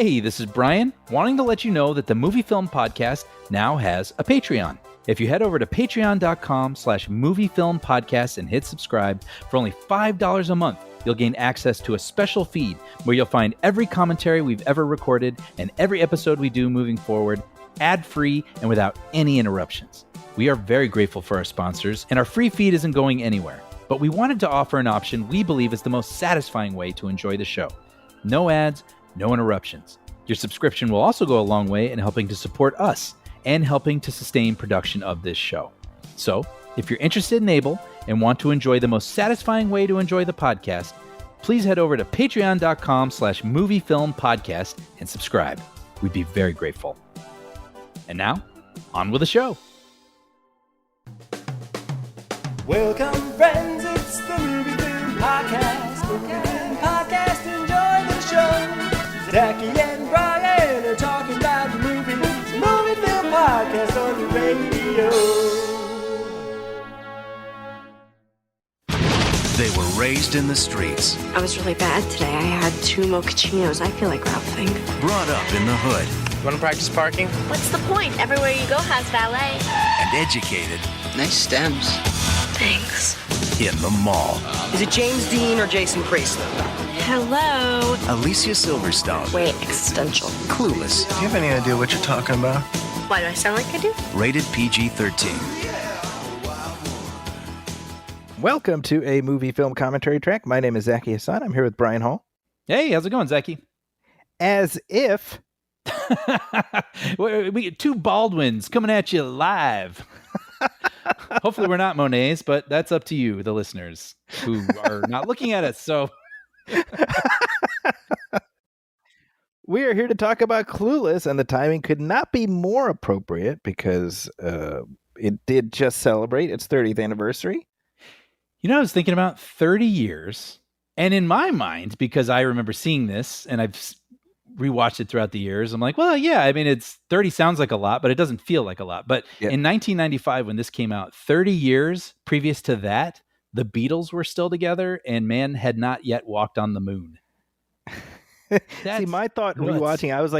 Hey, this is Brian, wanting to let you know that the Movie Film Podcast now has a Patreon. If you head over to patreon.com/moviefilmpodcast and hit subscribe for only $5 a month, you'll gain access to a special feed where you'll find every commentary we've ever recorded and every episode we do moving forward, ad-free and without any interruptions. We are very grateful for our sponsors, and our free feed isn't going anywhere. But we wanted to offer an option we believe is the most satisfying way to enjoy the show. No ads, no interruptions. Your subscription will also go a long way in helping to support us and helping to sustain production of this show. So, if you're interested and able and want to enjoy the most satisfying way to enjoy the podcast, please head over to patreon.com/moviefilmpodcast and subscribe. We'd be very grateful. And now, on with the show. Welcome, friends, it's the Movie Film Podcast. Movie Film Podcast, enjoy the show. Zachy and Brian are talking about the movies. Movie Film Podcast on the radio. They were raised in the streets, I was really bad today. I had 2 mochachinos. I feel like ralphing. brought up in the hood, Want to practice parking? What's the point? Everywhere you go has valet. and educated Nice stems. Thanks. in the mall. Is it James Dean or Jason Priestley? Hello. Alicia Silverstone, Wait, existential. Clueless, Do you have any idea what you're talking about? Why do I sound like I do? rated PG-13. Welcome to a movie film commentary track. My name is Zachy Hassan. I'm here with Brian Hall. Hey, how's it going, Zachy? As if We get 2 Baldwins coming at you live. Hopefully we're not Monets, but that's up to you, the listeners, who are not looking at us. So we are here to talk about Clueless, and the timing could not be more appropriate because it did just celebrate its 30th anniversary. You know, I was thinking about 30 years, and in my mind, because I remember seeing this, and I've rewatched it throughout the years, I'm like, well, yeah, I mean, it's 30 sounds like a lot, but it doesn't feel like a lot. But Yeah. in 1995, when this came out, 30 years previous to that, the Beatles were still together, and man had not yet walked on the moon. See, my thought nuts. rewatching, I was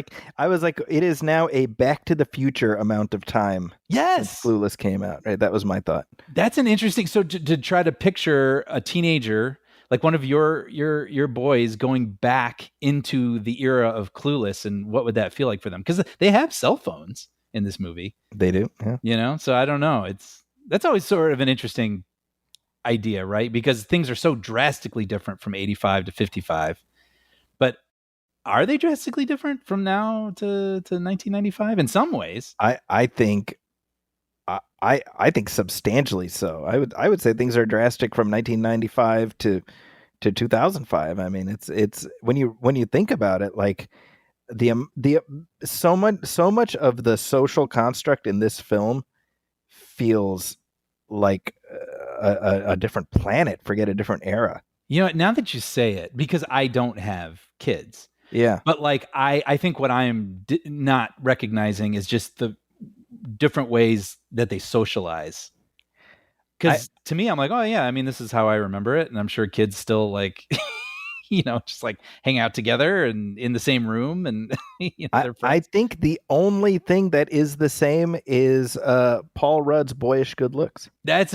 like, it is now a Back to the Future amount of time Yes, since Clueless came out. Right, that was my thought. that's an interesting. So to try to picture a teenager, like one of your boys, going back into the era of Clueless, and what would that feel like for them? Because they have cell phones in this movie, They do, yeah. you know. So I don't know. That's always sort of an interesting idea, right? Because things are so drastically different from 85 to 55. But are they drastically different from now to 1995 in some ways? I think substantially so. I would say things are drastic from 1995 to 2005. I mean, it's when you think about it, like so much of the social construct in this film feels like a different planet. Forget a different era. You know, now that you say it, because I don't have kids. Yeah. But like, I think what I am not recognizing is just the different ways that they socialize. Because to me, I'm like, oh yeah, I mean, this is how I remember it. And I'm sure kids still like, you know, just like hang out together and in the same room. And you know, they're I friends. think the only thing that is the same is Paul Rudd's boyish good looks. That's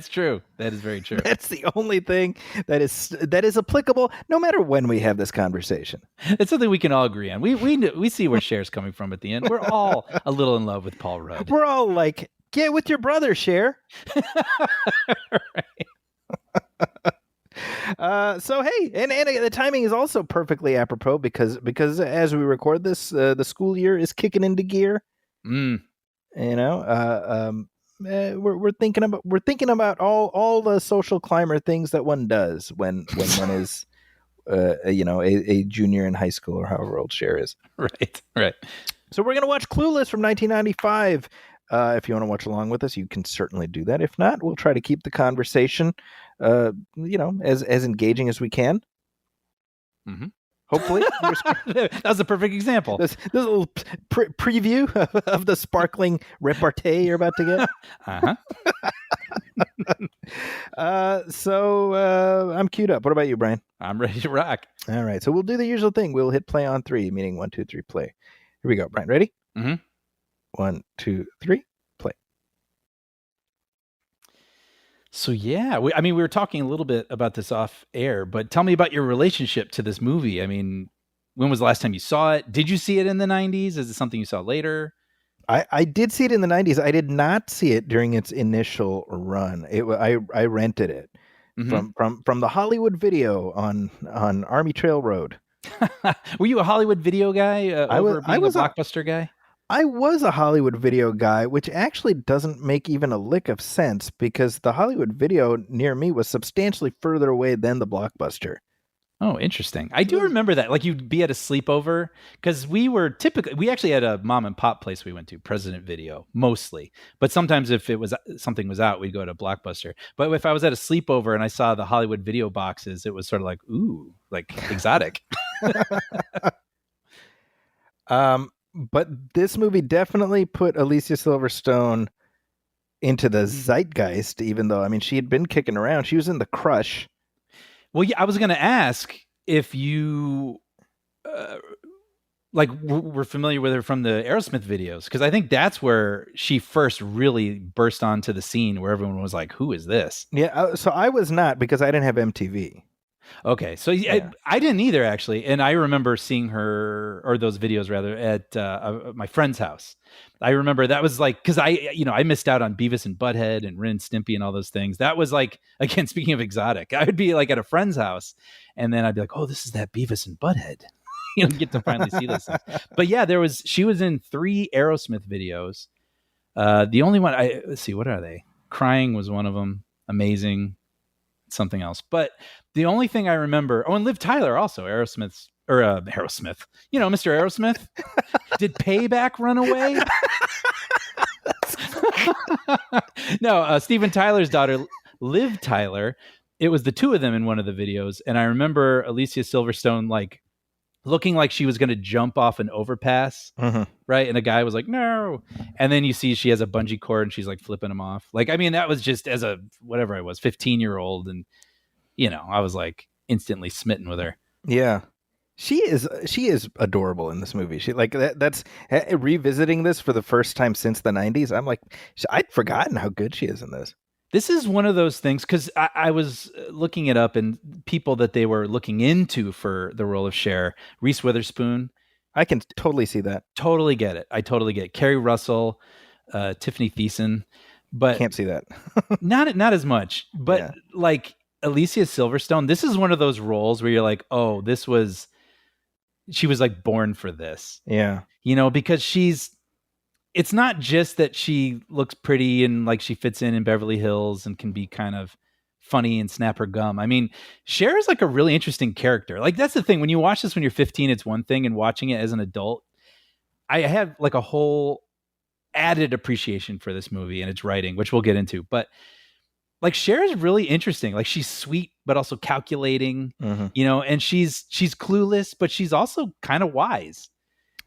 true. That is very true. That's the only thing that is applicable, no matter when we have this conversation. It's something we can all agree on. We see where Cher's coming from at the end. We're all a little in love with Paul Rudd. We're all like, get with your brother, Cher. So hey, and the timing is also perfectly apropos because as we record this, the school year is kicking into gear. Mm. You know, we're thinking about all the social climber things that one does when one is a junior in high school or however old Cher is. Right. So we're gonna watch Clueless from 1995. If you want to watch along with us, you can certainly do that. If not, we'll try to keep the conversation, as engaging as we can. Mm-hmm. Hopefully, that was a perfect example. this little preview of the sparkling repartee you're about to get. So I'm queued up. What about you, Brian? I'm ready to rock. All right. So we'll do the usual thing. We'll hit play on 3, meaning 1, 2, 3, play. Here we go. Brian, ready? Mm-hmm. 1, 2, 3, play. So yeah, we were talking a little bit about this off air, but tell me about your relationship to this movie. I mean, when was the last time you saw it? Did you see it in the 90s? Is it something you saw later? I did see it in the 90s. I did not see it during its initial run. I rented it from the Hollywood Video on Army Trail Road. Were you a Hollywood Video guy? I was a Blockbuster guy. I was a Hollywood Video guy, which actually doesn't make even a lick of sense because the Hollywood Video near me was substantially further away than the Blockbuster. Oh, interesting. I do remember that. Like you'd be at a sleepover because we actually had a mom and pop place we went to, President Video, mostly. But sometimes if something was out, we'd go to Blockbuster. But if I was at a sleepover and I saw the Hollywood Video boxes, it was sort of like, ooh, like exotic. But this movie definitely put Alicia Silverstone into the zeitgeist, even though, I mean, she had been kicking around. She was in The Crush. Well, yeah, I was going to ask if you were familiar with her from the Aerosmith videos, because I think that's where she first really burst onto the scene where everyone was like, who is this? Yeah, so I was not because I didn't have MTV. Okay, so yeah. I didn't either, actually. And I remember seeing her, or those videos rather, at my friend's house. I remember that was like, because I missed out on Beavis and Butthead and Ren and Stimpy and all those things. That was like, again, speaking of exotic, I would be like at a friend's house and then I'd be like, oh, this is that Beavis and Butthead. Get to finally see those things. But yeah, she was in 3 Aerosmith videos. The only one, let's see, what are they? Crying was one of them. Amazing. Something else. But the only thing I remember, and Liv Tyler also, Aerosmith. Mr. Aerosmith. Did Payback run away? No, Steven Tyler's daughter, Liv Tyler. It was the 2 of them in one of the videos. And I remember Alicia Silverstone like looking like she was going to jump off an overpass. Right. And a guy was like, no. And then you see she has a bungee cord and she's like flipping him off. Like, I mean, that was just as a, whatever I was, 15-year-old. And, I was like instantly smitten with her. Yeah. She is adorable in this movie. She like that's revisiting this for the first time since the 90s. I'm like, I'd forgotten how good she is in this. This is one of those things, because I was looking it up and people that they were looking into for the role of Cher, Reese Witherspoon. I can totally see that. Totally get it. I totally get it. Kerry Russell, Tiffany Thiessen, but can't see that. not as much. But like Alicia Silverstone, this is one of those roles where you're like, oh, she was like born for this. Yeah. Because it's not just that she looks pretty and like she fits in Beverly Hills and can be kind of funny and snap her gum. I mean, Cher is like a really interesting character. Like that's the thing. When you watch this when you're 15, it's one thing, and watching it as an adult, I have like a whole added appreciation for this movie and its writing, which we'll get into. But like Cher is really interesting. Like she's sweet, but also calculating, and she's clueless, but she's also kind of wise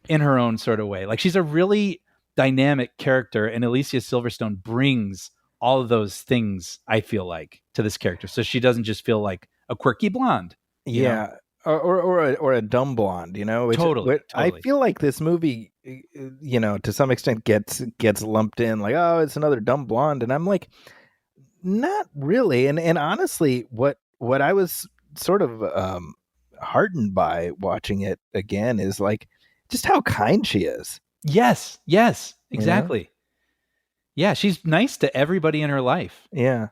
in her own sort of way. Like she's a really dynamic character, and Alicia Silverstone brings all of those things, I feel like, to this character. So she doesn't just feel like a quirky blonde. Yeah. Or a dumb blonde, Totally. I feel like this movie, to some extent gets lumped in like, oh, it's another dumb blonde. And I'm like, not really. And honestly, what I was sort of heartened by watching it again is like just how kind she is. Yes, exactly. Yeah, she's nice to everybody in her life. Yeah.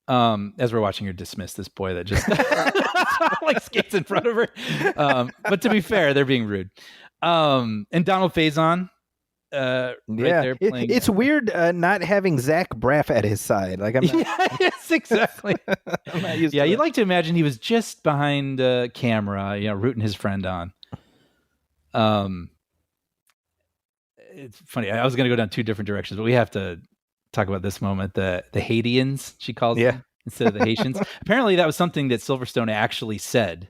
As we're watching her dismiss this boy that just like skates in front of her. But to be fair, they're being rude. And Donald Faison, right there playing. It's weird not having Zach Braff at his side. Like yes, exactly. I'm not used to you'd like to imagine he was just behind camera, rooting his friend on. It's funny. I was going to go down 2 different directions, but we have to talk about this moment. The Haitians, she calls them, instead of the Haitians. Apparently, that was something that Silverstone actually said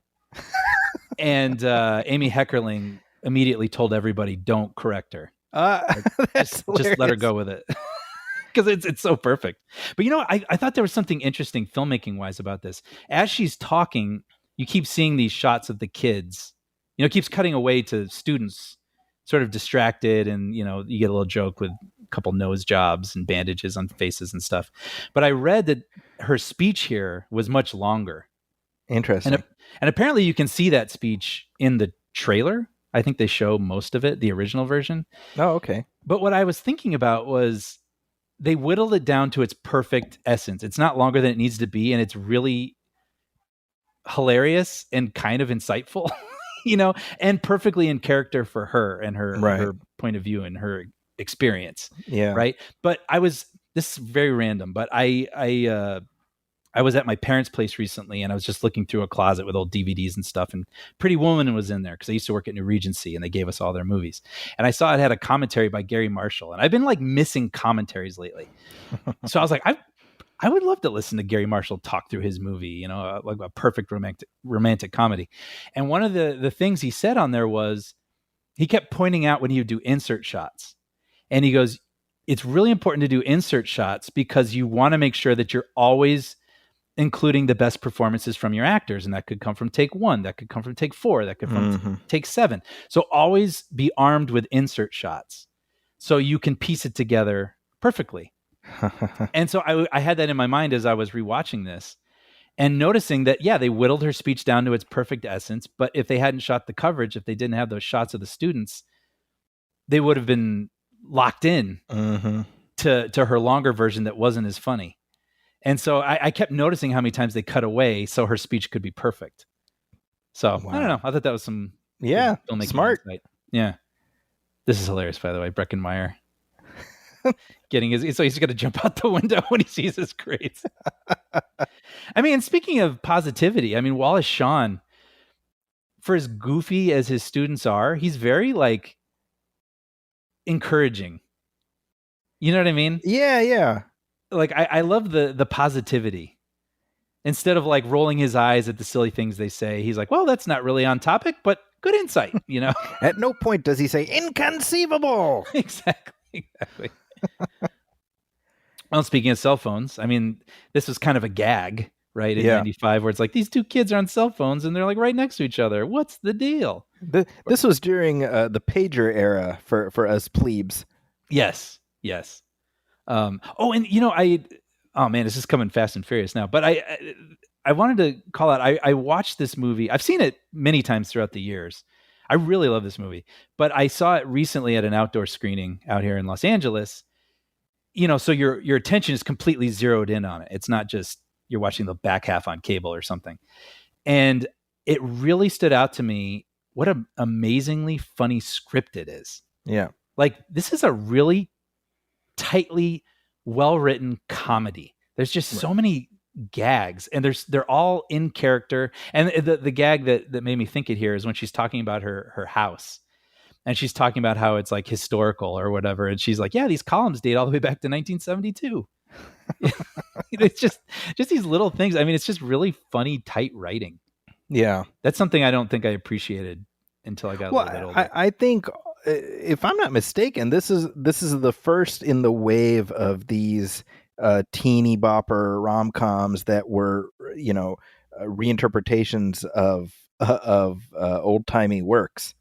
And Amy Heckerling immediately told everybody, "Don't correct her. That's Just let her hilarious. go with it." Because it's so perfect. But I thought there was something interesting filmmaking wise about this. As she's talking, you keep seeing these shots of the kids. It keeps cutting away to students sort of distracted, and you get a little joke with a couple nose jobs and bandages on faces and stuff. But I read that her speech here was much longer. Interesting. And apparently you can see that speech in the trailer. I think they show most of it, the original version. Oh, okay. But what I was thinking about was they whittled it down to its perfect essence. It's not longer than it needs to be, and it's really hilarious and kind of insightful, and perfectly in character for her and her point of view and her experience. Yeah. Right. But this is very random, but I was at my parents' place recently, and I was just looking through a closet with old DVDs and stuff, and Pretty Woman was in there because I used to work at New Regency, and they gave us all their movies. And I saw it had a commentary by Gary Marshall, and I've been like missing commentaries lately. So I was like, I would love to listen to Gary Marshall talk through his movie, like a perfect romantic comedy. And one of the things he said on there was he kept pointing out when he would do insert shots, and he goes, "It's really important to do insert shots because you want to make sure that you're always including the best performances from your actors. And that could come from take 1, that could come from take 4, that could come from take 7. So always be armed with insert shots so you can piece it together perfectly." And so I had that in my mind as I was rewatching this and noticing that, they whittled her speech down to its perfect essence. But if they hadn't shot the coverage, if they didn't have those shots of the students, they would have been locked in to her longer version that wasn't as funny. And so I kept noticing how many times they cut away so her speech could be perfect. So I don't know. I thought that was some filmmaking smart. insight. Yeah. This is hilarious, by the way. Breckenmeyer so he's got to jump out the window when he sees his grades. I mean, and speaking of positivity, I mean, Wallace Shawn, for as goofy as his students are, he's very like encouraging. You know what I mean? Yeah, yeah. Like I love the positivity. Instead of like rolling his eyes at the silly things they say, he's like, "Well, that's not really on topic, but good insight." At no point does he say inconceivable. Exactly. Well, speaking of cell phones, I mean, this was kind of a gag, right? In 95, where it's like these two kids are on cell phones and they're like right next to each other. What's the deal? This was during the pager era for us plebes. Yes. And oh man, this is coming fast and furious now. But I wanted to call out. I watched this movie. I've seen it many times throughout the years. I really love this movie, but I saw it recently at an outdoor screening out here in Los Angeles. So your attention is completely zeroed in on it. It's not just you're watching the back half on cable or something. And it really stood out to me what an amazingly funny script it is. Yeah. Like this is a really tightly well-written comedy. There's just so many gags, and they're all in character. And the gag that made me think it here is when she's talking about her house, and she's talking about how it's like historical or whatever, and she's like, "Yeah, these columns date all the way back to 1972." It's just these little things. I mean, it's just really funny, tight writing. Yeah, that's something I don't think I appreciated until I got a little bit older. I think, if I'm not mistaken, this is the first in the wave of these teeny bopper rom-coms that were, reinterpretations of old-timey works.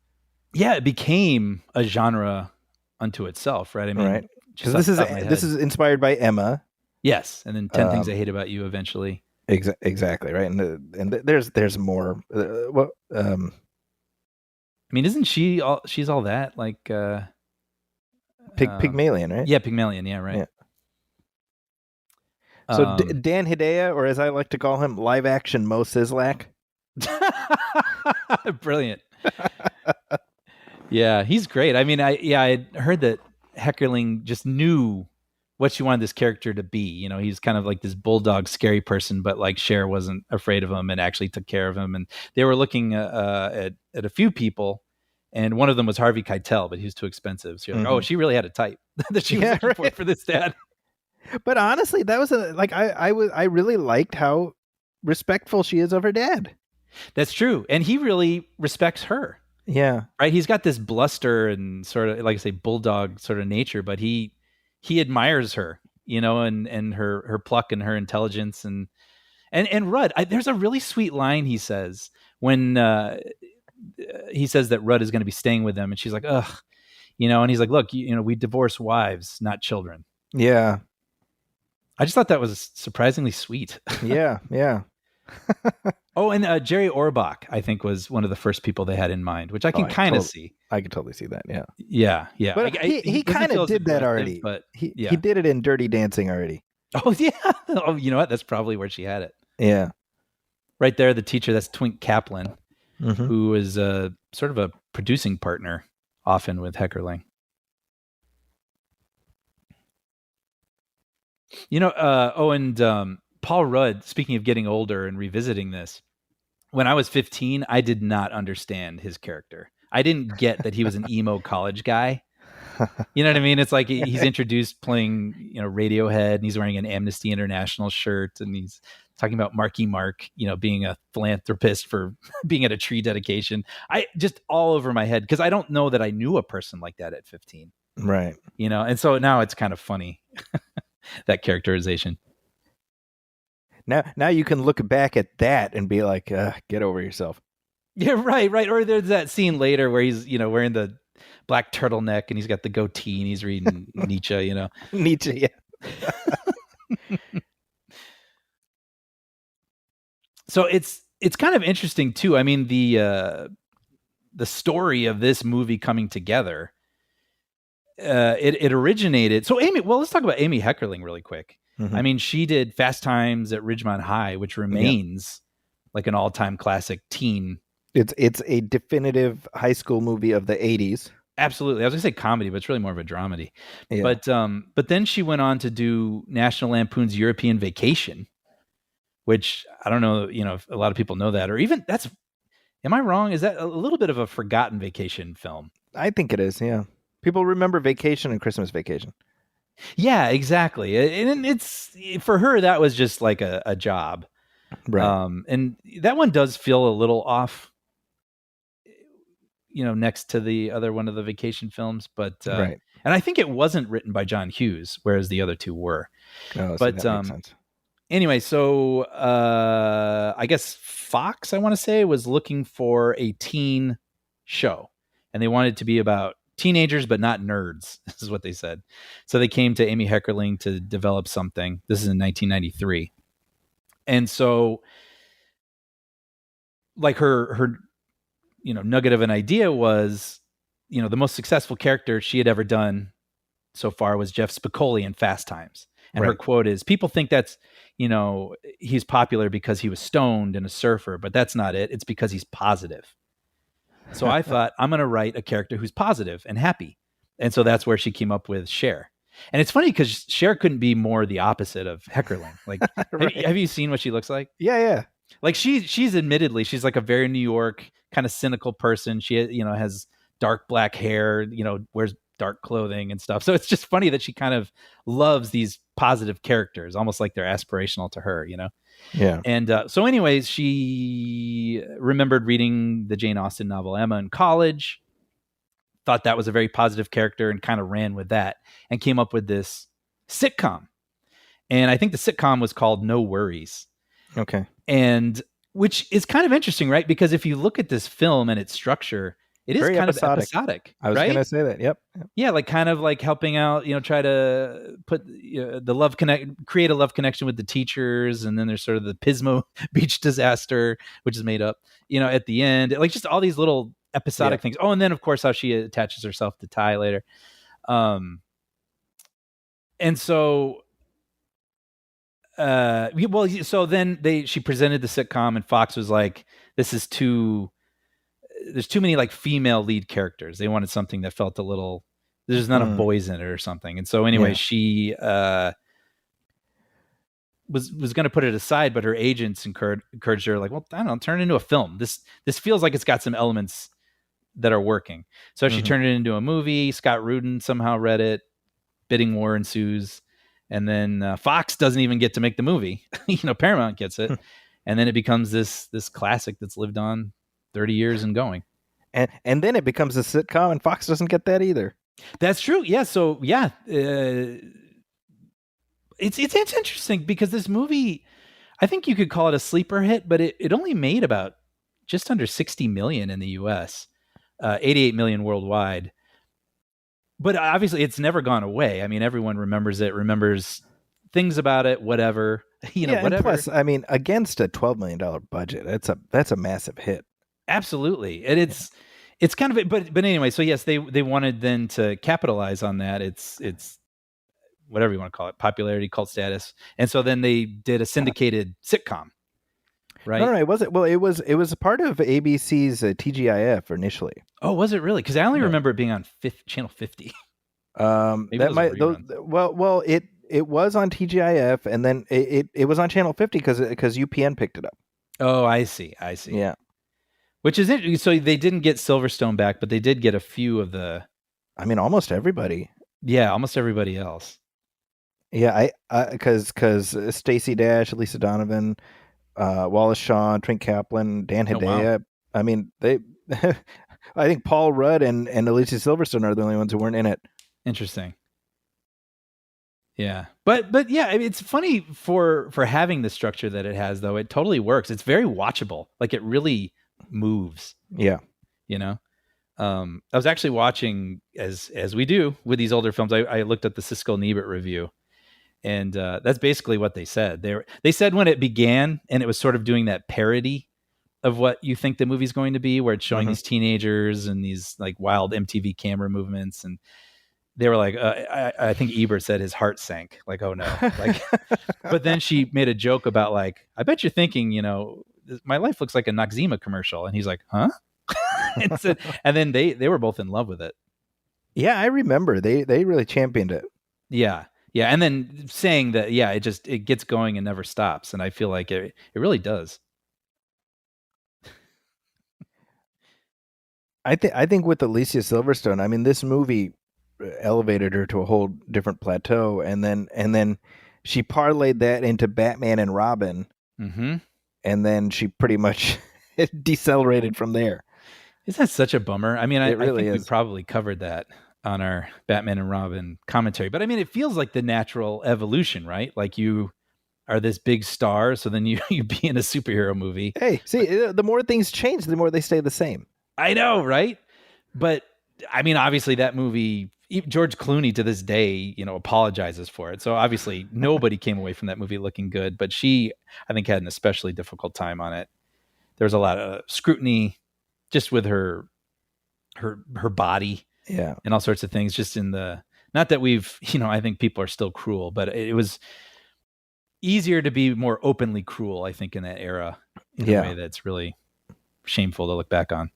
Yeah, it became a genre unto itself, right? I mean, right. Because this is inspired by Emma. Yes, and then 10 Things I Hate About You eventually. Exactly, right. And there's more. I mean, isn't she's all that like Pygmalion, right? Yeah, Pygmalion. Yeah, right. Yeah. So Dan Hedaya, or as I like to call him, live action Mo Sizlak. Brilliant. Yeah, he's great. I mean, I heard that Heckerling just knew what she wanted this character to be. He's kind of like this bulldog, scary person, but like Cher wasn't afraid of him and actually took care of him. And they were looking at a few people, and one of them was Harvey Keitel, but he was too expensive. So you're like, oh, she really had a type that she was looking for this dad. But honestly, that was I really liked how respectful she is of her dad. That's true. And he really respects her. Yeah. Right? He's got this bluster and sort of, like I say, bulldog sort of nature, but he admires her, and her pluck and her intelligence and Rudd. There's a really sweet line he says when he says that Rudd is going to be staying with them, and she's like, ugh, and he's like, look, we divorce wives, not children. Yeah. I just thought that was surprisingly sweet. Yeah. Yeah. Oh, and Jerry Orbach, I think, was one of the first people they had in mind, which I can kind of see. I can totally see that. Yeah. Yeah. Yeah. But he kind of did that already. But he did it in Dirty Dancing already. Oh, yeah. Oh, you know what? That's probably where she had it. Yeah. Right there, the teacher, that's Twink Kaplan, Mm-hmm. who is sort of a producing partner often with Heckerling. Paul Rudd, speaking of getting older and revisiting this, when I was 15, I did not understand his character. I didn't get that he was an emo college guy. You know what I mean? It's like he's introduced playing, Radiohead, and he's wearing an Amnesty International shirt, and he's talking about Marky Mark, being a philanthropist for being at a tree dedication. I just all over my head, because I don't know that I knew a person like that at 15. Right. And so now it's kind of funny, that characterization. Now you can look back at that and be like, get over yourself. Yeah, right. Or there's that scene later where he's, wearing the black turtleneck and he's got the goatee and he's reading Nietzsche, Nietzsche, yeah. So it's kind of interesting too. I mean, the story of this movie coming together, it originated. So let's talk about Amy Heckerling really quick. Mm-hmm. I mean, she did Fast Times at Ridgemont High, which remains like an all-time classic teen. It's a definitive high school movie of the 80s. Absolutely. I was going to say comedy, but it's really more of a dramedy. Yeah. But then she went on to do National Lampoon's European Vacation, which I don't know, if a lot of people know that, or even am I wrong? Is that a little bit of a forgotten vacation film? I think it is. Yeah. People remember Vacation and Christmas Vacation. Yeah, exactly. And it's, for her, that was just like a job. Right. And that one does feel a little off, next to the other one of the vacation films, but right. And I think it wasn't written by John Hughes, whereas the other two were. Oh, but so that makes sense. Anyway, so I guess Fox, I want to say, was looking for a teen show, and they wanted to be about teenagers, but not nerds. This is what they said. So they came to Amy Heckerling to develop something. This is in 1993. And so like her nugget of an idea was, the most successful character she had ever done so far was Jeff Spicoli in Fast Times. And her quote is, people think that's, he's popular because he was stoned and a surfer, but that's not it. It's because he's positive. So I thought, I'm going to write a character who's positive and happy. And so that's where she came up with Cher. And it's funny because Cher couldn't be more the opposite of Heckerling. Like, Right. have you seen what she looks like? Yeah. Like she's admittedly, she's like a very New York kind of cynical person. She, has dark black hair, wears dark clothing and stuff. So it's just funny that she kind of loves these positive characters, almost like they're aspirational to her, Yeah. And so anyways, she remembered reading the Jane Austen novel Emma in college, thought that was a very positive character and kind of ran with that and came up with this sitcom. And I think the sitcom was called No Worries. Okay. And which is kind of interesting, right? Because if you look at this film and its structure, it is Very kind episodic. of episodic. I was right? going to say that. Yep. Yeah, like kind of like helping out, try to put create a love connection with the teachers. And then there's sort of the Pismo beach disaster, which is made up, at the end, like just all these little episodic things. Oh, and then of course how she attaches herself to Ty later. And so, so then she presented the sitcom and Fox was like, there's too many like female lead characters. They wanted something that felt a little, there's not enough boys in it or something. And so anyway, she was going to put it aside, but her agents encouraged her like, well, I don't know, turn it into a film. This feels like it's got some elements that are working. So she turned it into a movie. Scott Rudin somehow read it. Bidding war ensues. And then Fox doesn't even get to make the movie. Paramount gets it. and then it becomes this classic that's lived on 30 years and going. And then it becomes a sitcom, and Fox doesn't get that either. That's true. Yeah. So yeah, it's interesting because this movie, I think you could call it a sleeper hit, but it only made about just under 60 million in the US, 88 million worldwide. But obviously it's never gone away. I mean, everyone remembers it, remembers things about it, whatever, whatever. And plus, I mean, against a $12 million budget, that's a massive hit. Absolutely. And it's kind of, but anyway, so yes, they wanted then to capitalize on that. It's whatever you want to call it, popularity, cult status. And so then they did a syndicated sitcom, right? No, it wasn't. Well, it was a part of ABC's TGIF initially. Oh, was it really? Because I only remember it being on channel 50. Maybe that might. Well, it was on TGIF, and then it was on channel 50 because UPN picked it up. Oh, I see. Yeah. Which is interesting. So they didn't get Silverstone back, but they did get a few of the. I mean, almost everybody. Yeah, almost everybody else. Yeah, because Stacey Dash, Lisa Donovan, Wallace Shawn, Trent Kaplan, Dan Hedaya. Wow. I mean, they. I think Paul Rudd and Alicia Silverstone are the only ones who weren't in it. Interesting. Yeah, but yeah, I mean, it's funny for having the structure that it has, though. It totally works. It's very watchable. Like, it really moves. Yeah. I was actually watching, as we do with these older films, I looked at the Siskel and Ebert review, and that's basically what they said. They said when it began, and it was sort of doing that parody of what you think the movie's going to be, where it's showing these teenagers and these like wild MTV camera movements, and they were like, I think Ebert said his heart sank, like, oh no. Like, but then she made a joke about like, I bet you're thinking, my life looks like a Noxzema commercial. And he's like, huh? and then they were both in love with it. Yeah, I remember they really championed it. Yeah. Yeah. And then saying that, yeah, it gets going and never stops. And I feel like it really does. I think with Alicia Silverstone, I mean, this movie elevated her to a whole different plateau, and then she parlayed that into Batman and Robin, and then she pretty much decelerated from there. Isn't that such a bummer? I mean, I think is. we probably covered that on our Batman and Robin commentary, but I mean, it feels like the natural evolution, right? Like, you are this big star, so then you be in a superhero movie. Hey, see, the more things change, the more they stay the same. I know, right? But I mean, obviously that movie, George Clooney to this day, apologizes for it. So obviously nobody came away from that movie looking good, but she, I think, had an especially difficult time on it. There was a lot of scrutiny just with her body, and all sorts of things, just in not that we've, I think people are still cruel, but it was easier to be more openly cruel, I think, in that era, in a way that's really shameful to look back on.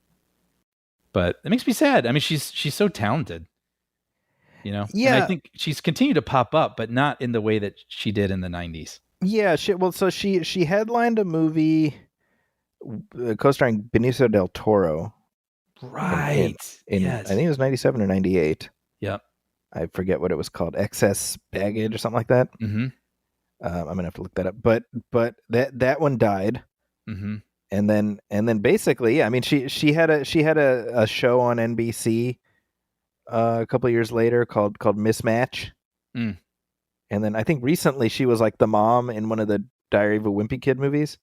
But it makes me sad. I mean, she's so talented, Yeah. And I think she's continued to pop up, but not in the way that she did in the 90s. Yeah. She headlined a movie co-starring Benicio del Toro. Right. Yes. I think it was 97 or 98. Yep. I forget what it was called. Excess Baggage or something like that. Mm-hmm. I'm gonna have to look that up. But that one died. Mm-hmm. And then basically, I mean, she had a show on NBC a couple of years later called Mismatch. And then I think recently she was like the mom in one of the Diary of a Wimpy Kid movies.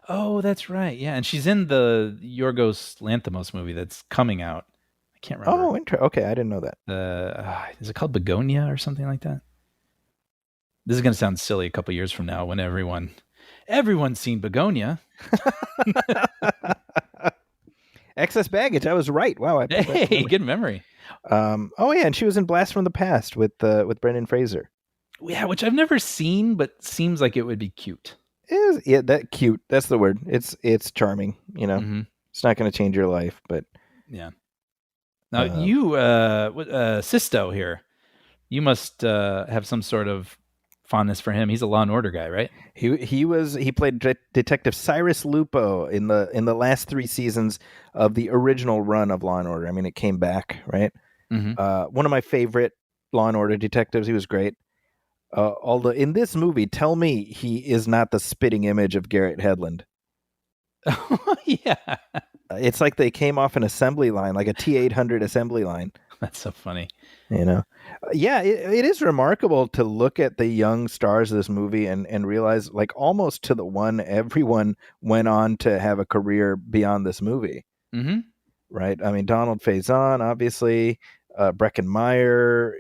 Oh, that's right. Yeah, and she's in the Yorgos Lanthimos movie that's coming out. I can't remember. Oh, okay, I didn't know that. Is it called Begonia or something like that? This is going to sound silly a couple years from now when everyone's seen Begonia. Excess Baggage. I was right. Wow. Hey, good memory. Oh yeah, and she was in Blast from the Past with Brendan Fraser. Yeah, which I've never seen, but seems like it would be cute. That cute. That's the word. It's charming. It's not going to change your life, but yeah. Now you, Sisto here, you must have some sort of fondness for him. He's a Law and Order guy, right? He played Detective Cyrus Lupo in the last 3 seasons of the original run of Law and Order. I mean, it came back, right? Mm-hmm. One of my favorite Law and Order detectives. He was great. Although in this movie, tell me he is not the spitting image of Garrett Hedlund. Yeah. It's like they came off an assembly line, like a T-800 assembly line. That's so funny. Yeah, it is remarkable to look at the young stars of this movie and realize, like, almost to the one, everyone went on to have a career beyond this movie. Mm-hmm. Right? I mean, Donald Faison, obviously, Breckin Meyer,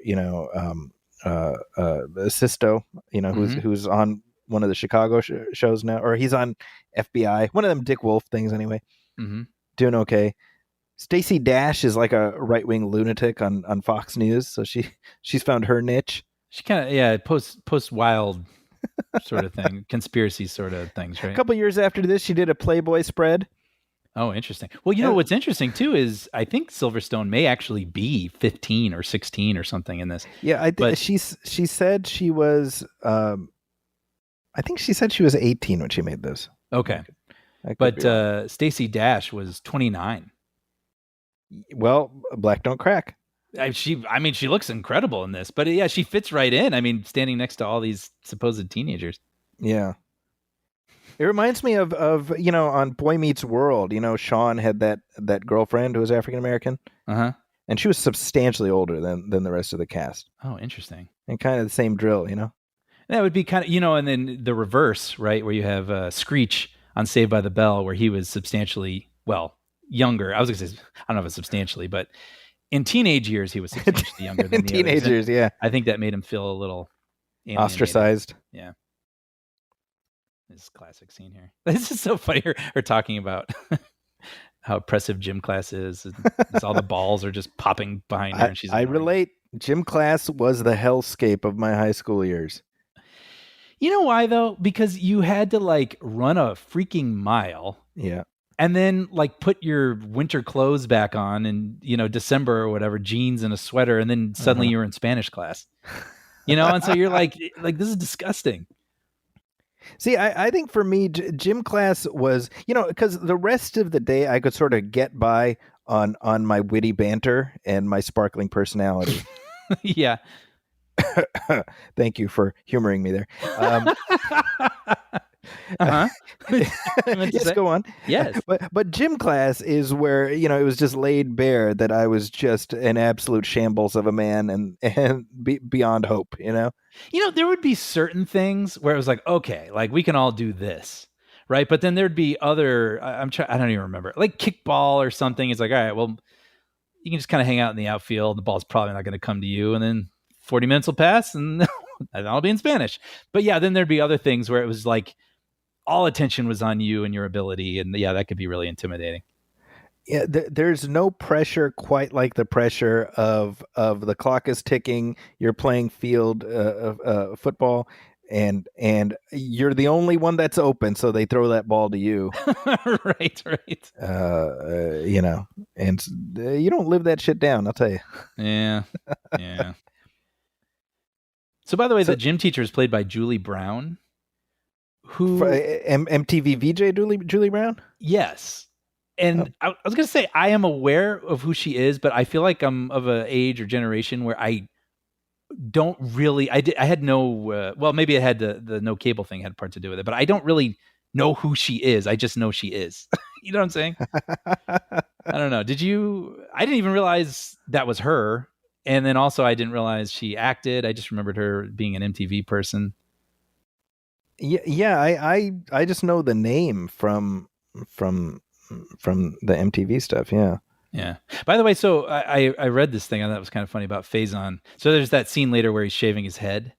Sisto, who's on one of the Chicago shows now, or he's on FBI, one of them Dick Wolf things anyway. Mm-hmm. Doing okay. Stacey Dash is like a right-wing lunatic on Fox News, so she's found her niche. She kind of post wild sort of thing, conspiracy sort of things, right? A couple years after this, she did a Playboy spread. Oh, interesting. Well, what's interesting too is I think Silverstone may actually be 15 or 16 or something in this. Yeah, she said she was. I think she said she was 18 when she made this. Okay, but Stacey Dash was 29. Well, black don't crack. She looks incredible in this, but yeah, she fits right in. I mean, standing next to all these supposed teenagers. Yeah. It reminds me of on Boy Meets World, Sean had that girlfriend who was African American. Uh-huh. And she was substantially older than the rest of the cast. Oh, interesting. And kind of the same drill, That would be kind of, and then the reverse, right, where you have Screech on Saved by the Bell, where he was substantially, younger. I was going to say, I don't know if it's substantially, but in teenage years, he was substantially younger than in teenage years, yeah. I think that made him feel a little alienated. Ostracized. Yeah. This classic scene here. This is so funny. Her talking about how oppressive gym class is. And all the balls are just popping behind her. And she's relate. Gym class was the hellscape of my high school years. You know why, though? Because you had to run a freaking mile. Yeah. And then put your winter clothes back on in, December or whatever, jeans and a sweater. And then suddenly you're in Spanish class, and so you're like, this is disgusting. See, I think for me, gym class was, because the rest of the day I could sort of get by on my witty banter and my sparkling personality. Yeah. Thank you for humoring me there. Uh-huh. Yes, go on. Yes. But gym class is where, it was just laid bare that I was just an absolute shambles of a man and beyond hope, there would be certain things where it was okay, we can all do this. Right. But then there'd be other, I don't even remember, kickball or something. It's all right, well, you can just kind of hang out in the outfield. The ball's probably not going to come to you. And then 40 minutes will pass and I'll be in Spanish. But yeah, then there'd be other things where it was all attention was on you and your ability. And yeah, that could be really intimidating. Yeah, there's no pressure quite like the pressure of the clock is ticking. You're playing field football, and you're the only one that's open, so they throw that ball to you. Right. And you don't live that shit down, I'll tell you. Yeah. So, by the way, the gym teacher is played by Julie Brown. Who MTV VJ Julie Brown? Yes. And I was going to say, I am aware of who she is, but I feel like I'm of an age or generation where I don't really, I had no, maybe it had the no cable thing had part to do with it, but I don't really know who she is. I just know she is. You know what I'm saying? I don't know. I didn't even realize that was her. And then also I didn't realize she acted. I just remembered her being an MTV person. Yeah, I just know the name from the MTV stuff. Yeah. By the way, so I read this thing. I thought it was kind of funny about Faison. So there's that scene later where he's shaving his head,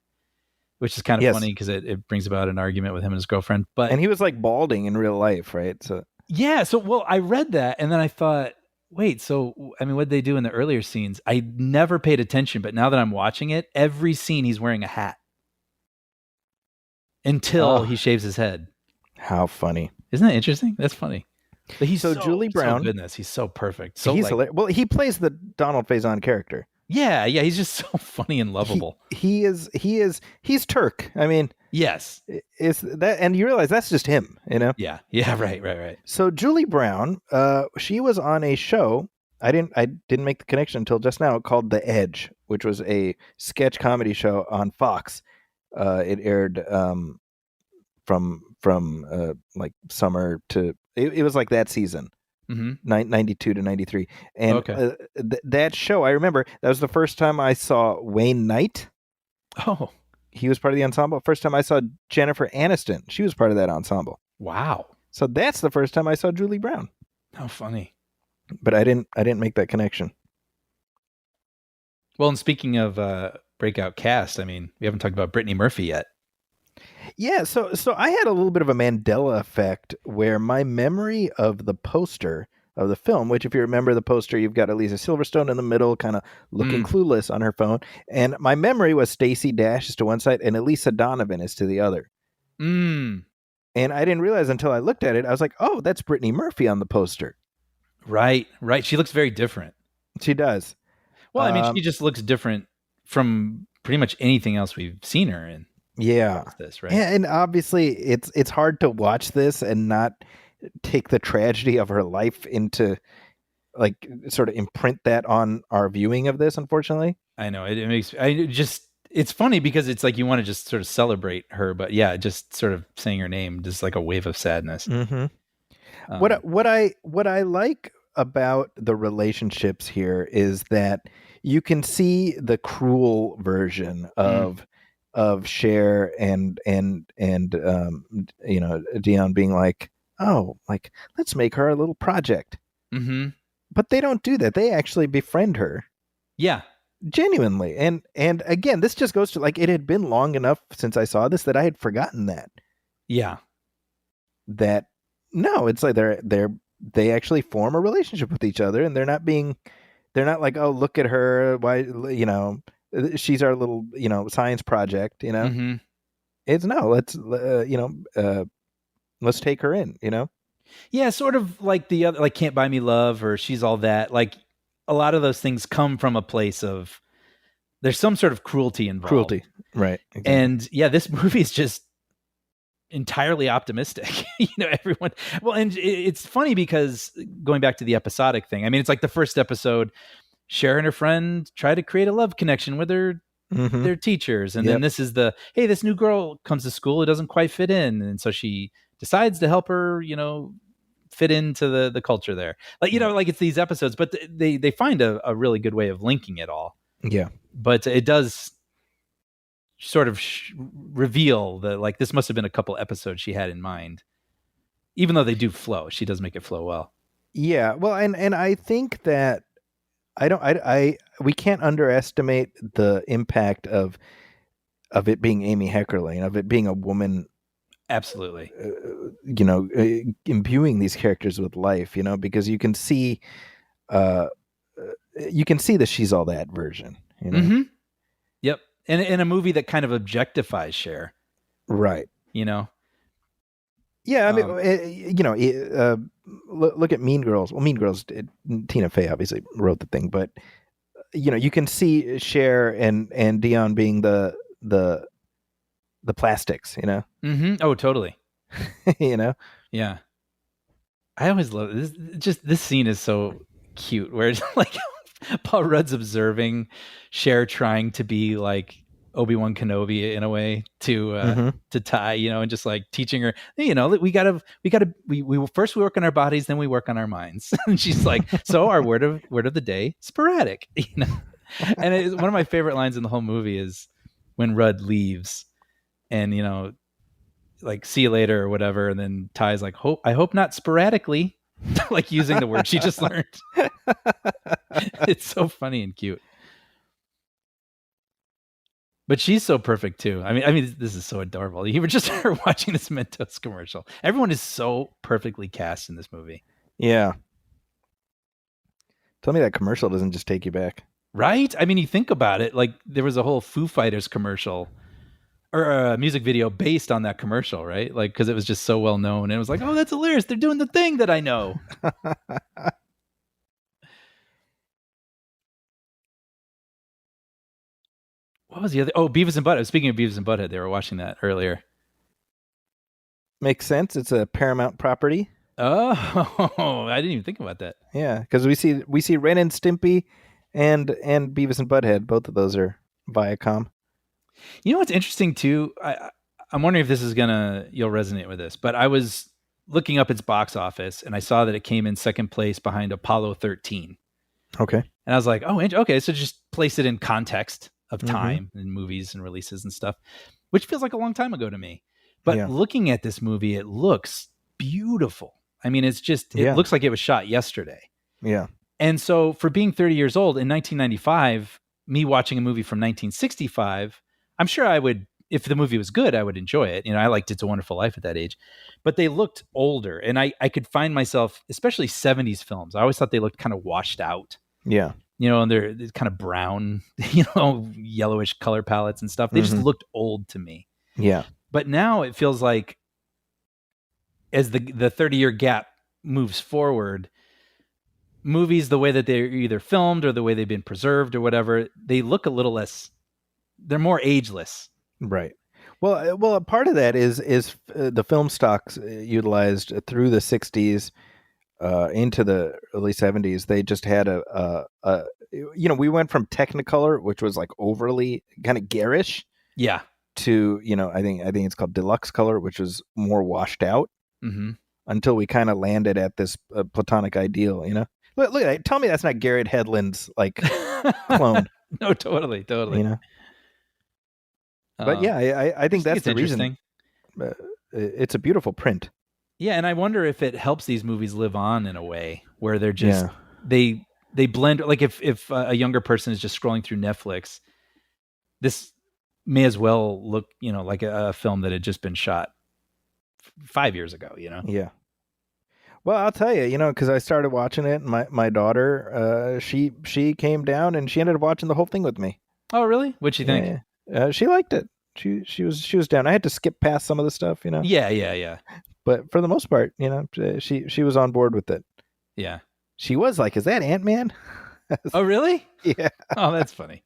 which is kind of funny because it brings about an argument with him and his girlfriend. And he was balding in real life, right? So yeah. So I read that and then I thought, wait. So what did they do in the earlier scenes? I never paid attention, but now that I'm watching it, every scene he's wearing a hat. Until he shaves his head. How funny. Isn't that interesting? That's funny. But he's so Julie Brown. Goodness, he's so perfect. So he's hilarious. Well, he plays the Donald Faison character. Yeah, he's just so funny and lovable. He's Turk. I mean, yes. Is that, and you realize that's just him, Yeah, right. So Julie Brown, she was on a show. I didn't make the connection until just now, called The Edge, which was a sketch comedy show on Fox. It aired from like summer to it was like that season. 92 to 93, and Okay. that show, I remember that was the first time I saw Wayne Knight. Oh, He was part of the ensemble. First time I saw Jennifer Aniston, she was part of that ensemble. wow. So that's the first time I saw Julie Brown. How funny. But I didn't make that connection. Well, and speaking of breakout cast, I mean, we haven't talked about Brittany Murphy yet. Yeah, so I had a little bit of a Mandela effect where my memory of the poster of the film, which if you remember the poster, you've got Alicia Silverstone in the middle, kind of looking clueless on her phone, and my memory was Stacey Dash is to one side and Elisa Donovan is to the other. And I didn't realize until I looked at it, I was like, oh, that's Brittany Murphy on the poster. Right. She looks very different. She does. Well, I mean, she just looks different from pretty much anything else we've seen her in. Yeah. This, right? And obviously it's hard to watch this and not take the tragedy of her life into like sort of imprint that on our viewing of this, unfortunately. I know it makes it's funny because it's like you want to just sort of celebrate her, but yeah, just sort of saying her name just like a wave of sadness. What I like about the relationships here is that you can see the cruel version of Cher and Dion being like, oh, like let's make her a little project. But they don't do that. They actually befriend her. Yeah. Genuinely. And again, this just goes to like it had been long enough since I saw this that I had forgotten that. Yeah. That no, it's like they actually form a relationship with each other, and they're not like, oh, look at her, why, she's our little, science project, It's no, let's take her in, Yeah, sort of like the other, like Can't Buy Me Love or She's All That. Like a lot of those things come from a place of there's some sort of cruelty involved. Right? Exactly. And yeah, this movie is just entirely optimistic. Everyone. Well, and it's funny because going back to the episodic thing, I mean, it's like the first episode, Cher and her friend try to create a love connection with their teachers, and then this is hey, this new girl comes to school who doesn't quite fit in, and so she decides to help her, fit into the culture there. Like, like it's these episodes, but they find a really good way of linking it all. Yeah. But it does sort of reveal that like this must have been a couple episodes she had in mind, even though they do flow. She does make it flow well. Yeah. Well, and I think that we can't underestimate the impact of it being Amy Heckerling, of it being a woman. Absolutely. Imbuing these characters with life, because you can see the She's All That version, Yep. And in a movie that kind of objectifies Cher. Right. Yeah. I mean, look at Mean Girls. Well, Mean Girls, Tina Fey obviously wrote the thing, but you can see Cher and Dion being the plastics, Oh, totally. Yeah. I always love this. Just this scene is so cute, where it's like Paul Rudd's observing Cher trying to be like Obi-Wan Kenobi in a way to Ty, and just like teaching her, we first we work on our bodies, then we work on our minds. And she's like, so our word of the day, sporadic, And one of my favorite lines in the whole movie is when Rudd leaves, and like see you later or whatever, and then Ty's like, I hope not sporadically, like using the word she just learned. It's so funny and cute. But she's so perfect too. I mean, this is so adorable. You were just watching this Mentos commercial. Everyone is so perfectly cast in this movie. Yeah. Tell me that commercial doesn't just take you back. Right? I mean, you think about it, like there was a whole Foo Fighters commercial or a music video based on that commercial, right? Like, because it was just so well known. And it was like, oh, that's hilarious. They're doing the thing that I know. What was the other? Oh, Beavis and Butthead. Speaking of Beavis and Butthead, they were watching that earlier. Makes sense. It's a Paramount property. Oh, I didn't even think about that. Yeah, because we see Ren and Stimpy and Beavis and Butthead. Both of those are Viacom. You know what's interesting too? I'm wondering if this is you'll resonate with this, but I was looking up its box office and I saw that it came in second place behind Apollo 13. Okay. And I was like, oh, okay. So just place it in context of Mm-hmm. time and movies and releases and stuff, which feels like a long time ago to me. But Yeah. looking at this movie, it looks beautiful. I mean, it Yeah. looks like it was shot yesterday. Yeah. And so for being 30 years old in 1995, me watching a movie from 1965, I'm sure I would, if the movie was good, I would enjoy it. You know, I liked It's a Wonderful Life at that age, but they looked older. And I could find myself, especially 70s films, I always thought they looked kind of washed out. Yeah. You know, and they're kind of brown, yellowish color palettes and stuff. They just looked old to me. Yeah. But now it feels like as the 30-year gap moves forward, movies, the way that they're either filmed or the way they've been preserved or whatever, they look a little less, they're more ageless. Right. Well, a part of that is the film stocks utilized through the 60s into the early 70s. They just had we went from Technicolor, which was like overly kind of garish, Yeah. to, I think it's called Deluxe Color, which was more washed out, until we kind of landed at this platonic ideal, Look at that. Tell me that's not Garrett Hedlund's like clone. No, totally. But yeah, I think that's it's the reason. It's a beautiful print. Yeah, and I wonder if it helps these movies live on in a way where they're just they blend. Like if a younger person is just scrolling through Netflix, this may as well look, like a film that had just been shot 5 years ago. Yeah. Well, I'll tell you, because I started watching it, and my daughter, she came down and she ended up watching the whole thing with me. Oh, really? What'd she think? She liked it. She was down. I had to skip past some of the stuff, Yeah. But for the most part, she was on board with it. Yeah. She was like, "Is that Ant-Man?" Oh, really? Yeah. Oh, that's funny.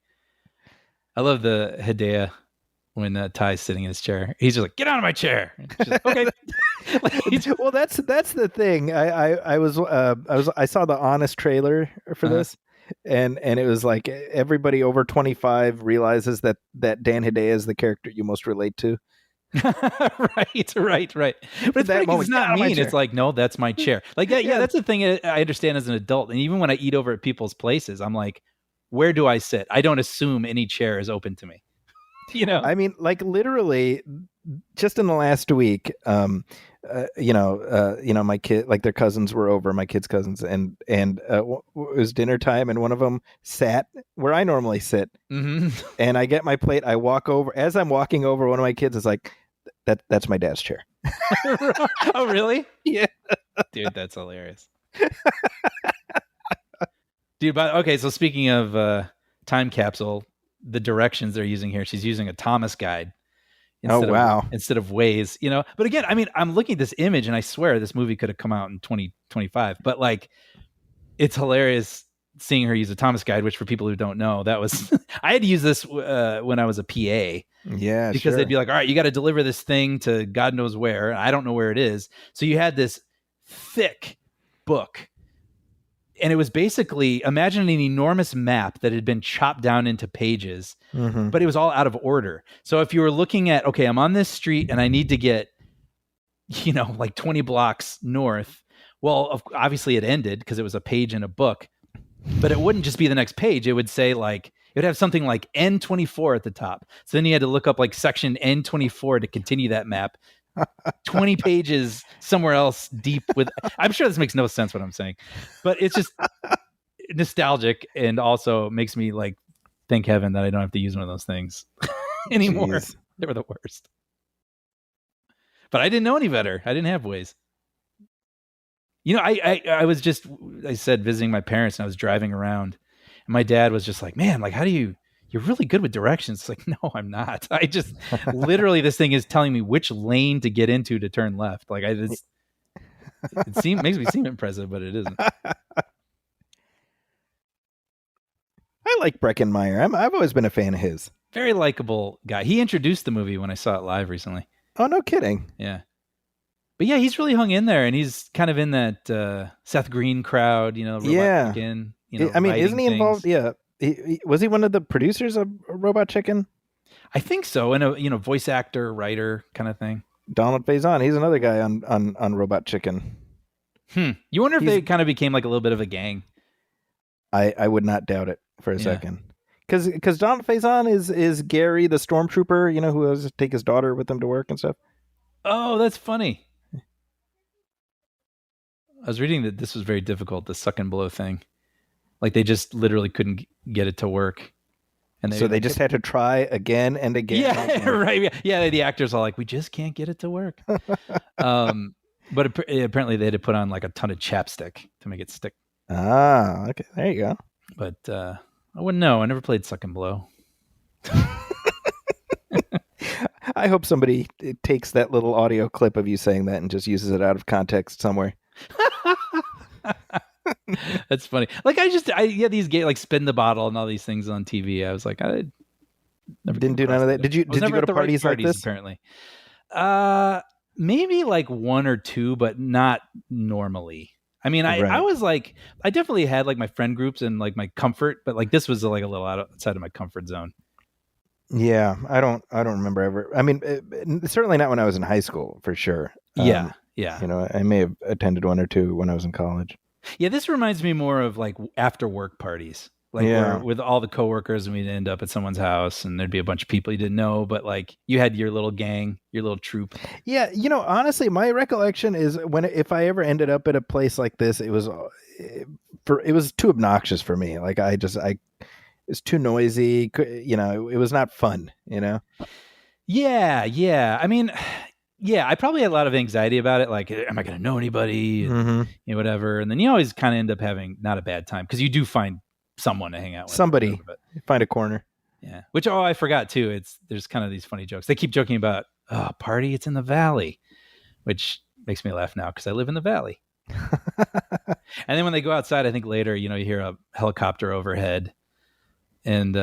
I love the Hideo when Ty's sitting in his chair. He's just like, "Get out of my chair." She's like, okay. Well, that's the thing. I saw the Honest trailer for this, and it was like everybody over 25 realizes that Dan Hideo is the character you most relate to. Right. But it's that moment, it's not mean. It's like, no, that's my chair. Like, yeah, that's the thing I understand as an adult. And even when I eat over at people's places, I'm like, where do I sit? I don't assume any chair is open to me. I mean, like literally just in the last week, my kid, like their cousins were over, my kids' cousins, and it was dinner time, and one of them sat where I normally sit, and I get my plate, I walk over. As I'm walking over, one of my kids is like, "That's my dad's chair." Oh, really? Yeah, dude, that's hilarious. Dude, but okay, so speaking of time capsule, the directions they're using here, she's using a Thomas guide. Instead of Waze, But again, I mean, I'm looking at this image and I swear this movie could have come out in 2025. But like, it's hilarious seeing her use a Thomas guide, which for people who don't know, that was, I had to use this when I was a PA. Yeah, because they'd be like, all right, you got to deliver this thing to God knows where. I don't know where it is. So you had this thick book. And it was basically, imagine an enormous map that had been chopped down into pages, but it was all out of order. So if you were looking at, okay, I'm on this street and I need to get, like 20 blocks north. Well, obviously it ended because it was a page in a book, but it wouldn't just be the next page. It would say like, it would have something like N24 at the top. So then you had to look up like section N24 to continue that map. 20 pages somewhere else deep with, I'm sure this makes no sense what I'm saying, but it's just nostalgic and also makes me like thank heaven that I don't have to use one of those things anymore. Jeez. They were the worst. But I didn't know any better. I didn't have Waze. I was just, I said, visiting my parents and I was driving around and my dad was just like, man, like, you're really good with directions. It's like, no, I'm not. I just literally, this thing is telling me which lane to get into to turn left. Like it makes me seem impressive, but it isn't. I like Breckenmeyer. I've always been a fan of his. Very likable guy. He introduced the movie when I saw it live recently. Oh, no kidding. Yeah. But yeah, he's really hung in there and he's kind of in that Seth Green crowd, Robot Chicken, I mean, isn't he things. Involved? Yeah. Was he one of the producers of Robot Chicken? I think so. And a voice actor, writer kind of thing. Donald Faison, he's another guy on Robot Chicken. You wonder if they kind of became like a little bit of a gang. I would not doubt it for a second. Because Donald Faison is Gary the stormtrooper, who has to take his daughter with him to work and stuff. Oh, that's funny. I was reading that this was very difficult, the suck and blow thing. Like they just literally couldn't get it to work. And they just had to try again and again. Yeah, and again. right. Yeah, the actors are like, we just can't get it to work. But apparently they had to put on like a ton of chapstick to make it stick. Ah, okay. There you go. But I wouldn't know. I never played suck and blow. I hope somebody takes that little audio clip of you saying that and just uses it out of context somewhere. That's funny. Like these games like spin the bottle and all these things on TV. I was like, I never didn't do none of that. Did you go to parties like this? Apparently, maybe like one or two, but not normally. I mean, I was like, I definitely had like my friend groups and like my comfort, but like this was like a little outside of my comfort zone. Yeah, I don't remember ever. I mean, certainly not when I was in high school, for sure. Yeah. I may have attended one or two when I was in college. Yeah, this reminds me more of like after work parties, like where, with all the coworkers, and we'd end up at someone's house, and there'd be a bunch of people you didn't know, but like you had your little gang, your little troop. Yeah, honestly, my recollection is if I ever ended up at a place like this, it was too obnoxious for me. Like it's too noisy. It was not fun. Yeah. I mean, yeah, I probably had a lot of anxiety about it. Like, am I going to know anybody? And, whatever. And then you always kind of end up having not a bad time because you do find someone to hang out with. Somebody, find a corner. Yeah. Which, I forgot too. There's kind of these funny jokes. They keep joking about, party, it's in the valley, which makes me laugh now because I live in the valley. And then when they go outside, I think later, you hear a helicopter overhead. And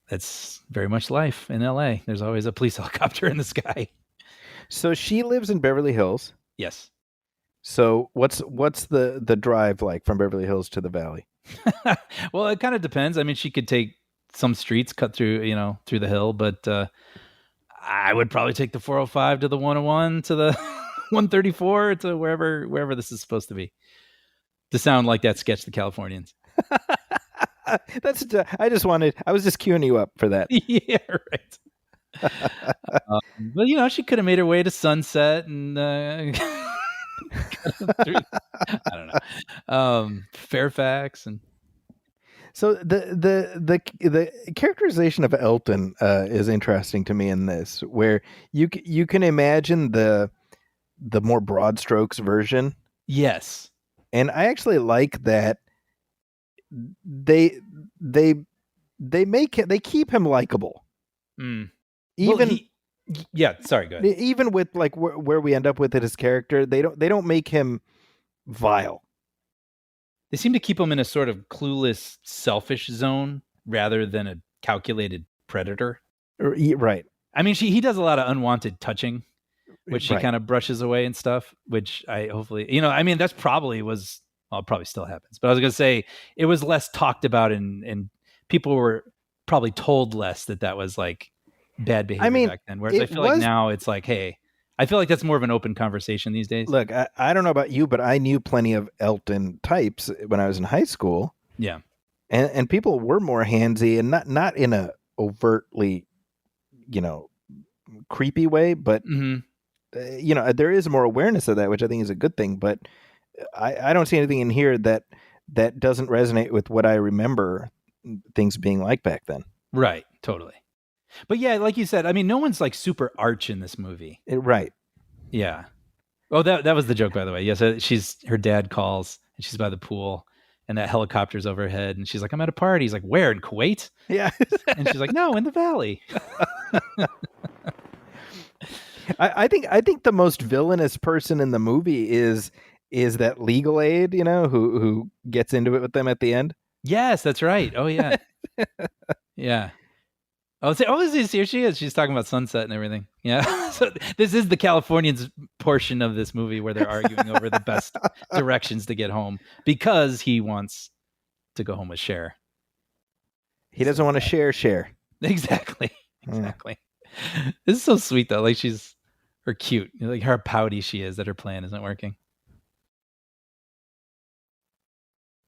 that's very much life in LA. There's always a police helicopter in the sky. So she lives in Beverly Hills. Yes. So what's the drive like from Beverly Hills to the valley? Well, it kind of depends. I mean, she could take some streets, cut through, through the hill, but I would probably take the 405 to the 101 to the 134 to wherever this is supposed to be. To sound like that sketch, The Californians. I was just queuing you up for that. Yeah, right. But she could have made her way to Sunset and I don't know, Fairfax, and so the characterization of Elton is interesting to me in this, where you can imagine the more broad strokes version. Yes, and I actually like that they keep him likable. Even sorry, go ahead. Even with like where we end up with his character, they don't make him vile. They seem to keep him in a sort of clueless, selfish zone rather than a calculated predator. Right. I mean, he does a lot of unwanted touching, which she kind of brushes away and stuff. Which I hopefully, I mean, that's probably probably still happens. But I was going to say it was less talked about, and people were probably told less that was like bad behavior back then. Whereas I feel like now it's like, hey, I feel like that's more of an open conversation these days. Look, I don't know about you, but I knew plenty of Elton types when I was in high school. Yeah. And people were more handsy, and not in a overtly, creepy way, but there is more awareness of that, which I think is a good thing. But I don't see anything in here that doesn't resonate with what I remember things being like back then. Right. Totally. But yeah, like you said, I mean, no one's like super arch in this movie. Right. Yeah. Oh, that was the joke, by the way. Yes, her dad calls and she's by the pool and that helicopter's overhead and she's like, I'm at a party. He's like, where? In Kuwait? Yeah. And she's like, no, in the valley. I think the most villainous person in the movie is that legal aid, who gets into it with them at the end. Yes, that's right. Oh yeah. Yeah. Here she is. She's talking about Sunset and everything. Yeah. So this is the Californians portion of this movie where they're arguing over the best directions to get home because he wants to go home with Cher. He doesn't want to share. Exactly. Exactly. This is so sweet though. Like or cute. Like how pouty she is that her plan isn't working.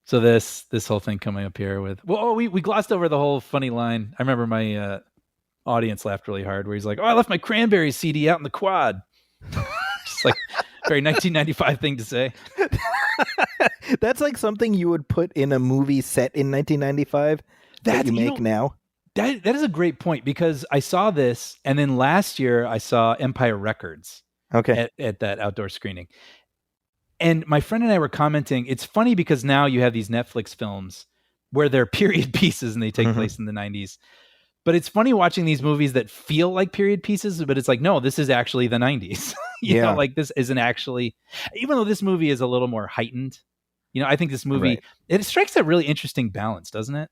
So this whole thing coming up here with we glossed over the whole funny line. I remember my audience laughed really hard where he's like, "Oh, I left my Cranberries CD out in the quad." Just like very 1995 thing to say. That's like something you would put in a movie set in 1995 that you make now. That is a great point because I saw this, and then last year I saw Empire Records. Okay. At that outdoor screening. And my friend and I were commenting, it's funny because now you have these Netflix films where they're period pieces and they take place in the 90s. But it's funny watching these movies that feel like period pieces, but it's like, no, this is actually the 90s. you know, like this isn't actually, even though this movie is a little more heightened, I think this movie, it strikes a really interesting balance, doesn't it?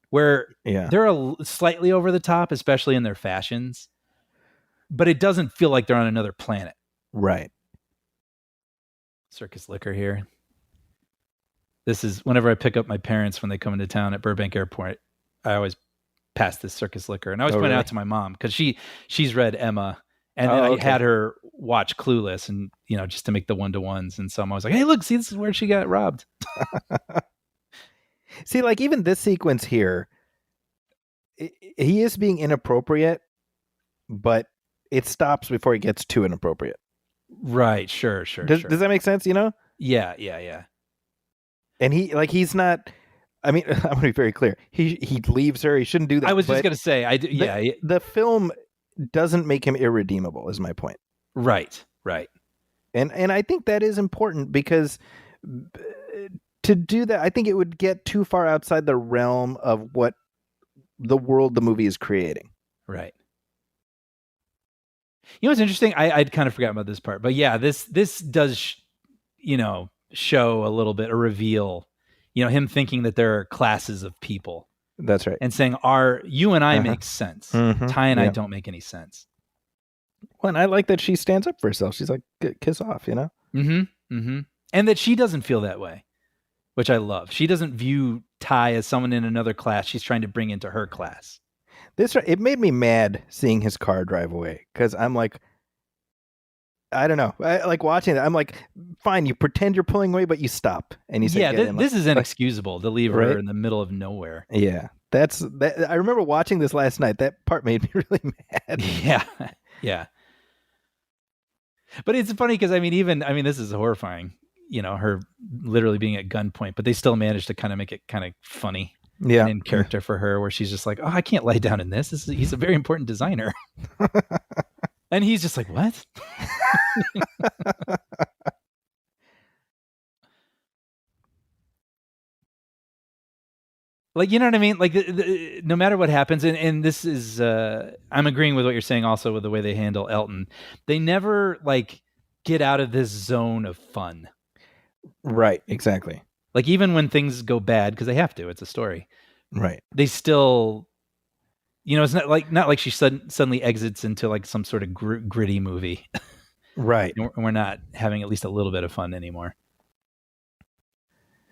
Where they're slightly over the top, especially in their fashions, but it doesn't feel like they're on another planet. Right. Circus liquor here. This is whenever I pick up my parents when they come into town at Burbank Airport, I always pass this circus liquor. And I always point it out to my mom because she's read Emma and I had her watch Clueless and, just to make the one-to-ones. And so I'm always like, hey, look, see, this is where she got robbed. See, like even this sequence here, he is being inappropriate, but it stops before he gets too inappropriate. Right. Sure. Does that make sense? Yeah. And he's not. I mean, I'm going to be very clear. He leaves her. He shouldn't do that. I was just going to say, the film doesn't make him irredeemable. Is my point. Right. And I think that is important because to do that, I think it would get too far outside the realm of what the world the movie is creating. Right. What's interesting? I'd kind of forgotten about this part, but yeah, this does, show a little bit, a reveal, him thinking that there are classes of people. That's right. And saying, you and I make sense. Ty and I don't make any sense. Well, and I like that she stands up for herself. She's like, kiss off, And that she doesn't feel that way, which I love. She doesn't view Ty as someone in another class she's trying to bring into her class. It made me mad seeing his car drive away because I'm like, I don't know. I like watching it. I'm like, fine, you pretend you're pulling away, but you stop and you say, this is inexcusable to leave her in the middle of nowhere. Yeah, I remember watching this last night. That part made me really mad. Yeah. But it's funny because this is horrifying. Her literally being at gunpoint, but they still managed to kind of make it kind of funny. Yeah, in character for her, where she's just like, "Oh, I can't lay down in this. He's a very important designer," and he's just like, "What?" Like, you know what I mean? Like, no matter what happens, and this is, I'm agreeing with what you're saying. Also, with the way they handle Elton, they never get out of this zone of fun. Right. Exactly. Like, even when things go bad, because they have to, it's a story. Right. They still, it's not like she suddenly exits into some sort of gritty movie. Right. And we're not having at least a little bit of fun anymore.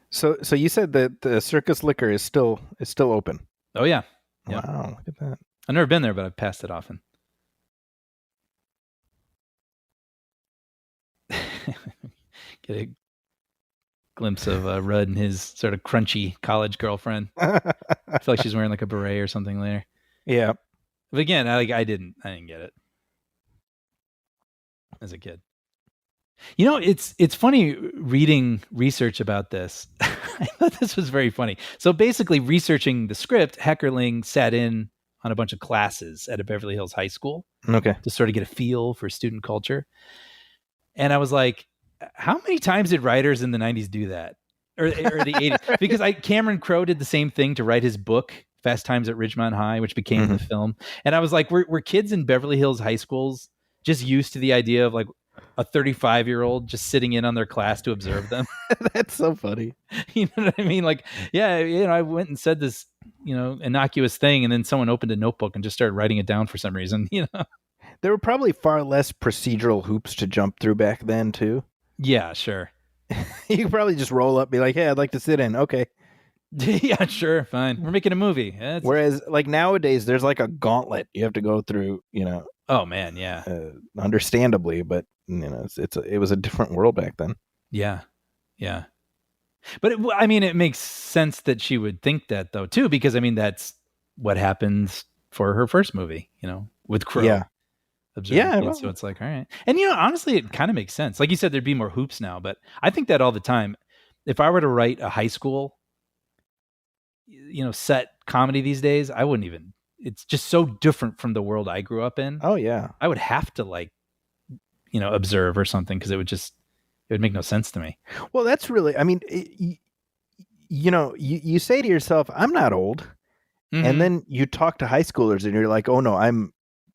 So you said that the circus liquor is still open. Oh yeah. Wow, look at that. I've never been there, but I've passed it often. Get a glimpse of Rudd and his sort of crunchy college girlfriend. I feel like she's wearing a beret or something there. Yeah. But again, I didn't get it as a kid. It's funny reading research about this. I thought this was very funny. So basically researching the script, Heckerling sat in on a bunch of classes at a Beverly Hills high school. Okay. To sort of get a feel for student culture. And I was like, how many times did writers in the 90s do that? Or the 80s? Because Cameron Crowe did the same thing to write his book, Fast Times at Ridgemont High, which became the film. And I was like, were kids in Beverly Hills high schools just used to the idea of a 35-year-old just sitting in on their class to observe them? That's so funny. You know what I mean? I went and said this, innocuous thing, and then someone opened a notebook and just started writing it down for some reason, There were probably far less procedural hoops to jump through back then, too. Yeah, sure. You could probably just roll up, be like, hey, I'd like to sit in. Okay. Yeah, sure, fine. We're making a movie. Whereas like nowadays, there's like a gauntlet you have to go through, Oh man, yeah. Understandably, but it was a different world back then. Yeah. Yeah. But it makes sense that she would think that though too, because that's what happens for her first movie, with Crow. Yeah. Yeah. So it's like, all right. And honestly, it kind of makes sense. Like you said, there'd be more hoops now, but I think that all the time. If I were to write a high school, set comedy these days, I wouldn't even. It's just so different from the world I grew up in. Oh yeah. I would have to observe or something because it would make no sense to me. Well, that's really. You say to yourself, "I'm not old," Mm-hmm. and then you talk to high schoolers, and you're like, "Oh no, I'm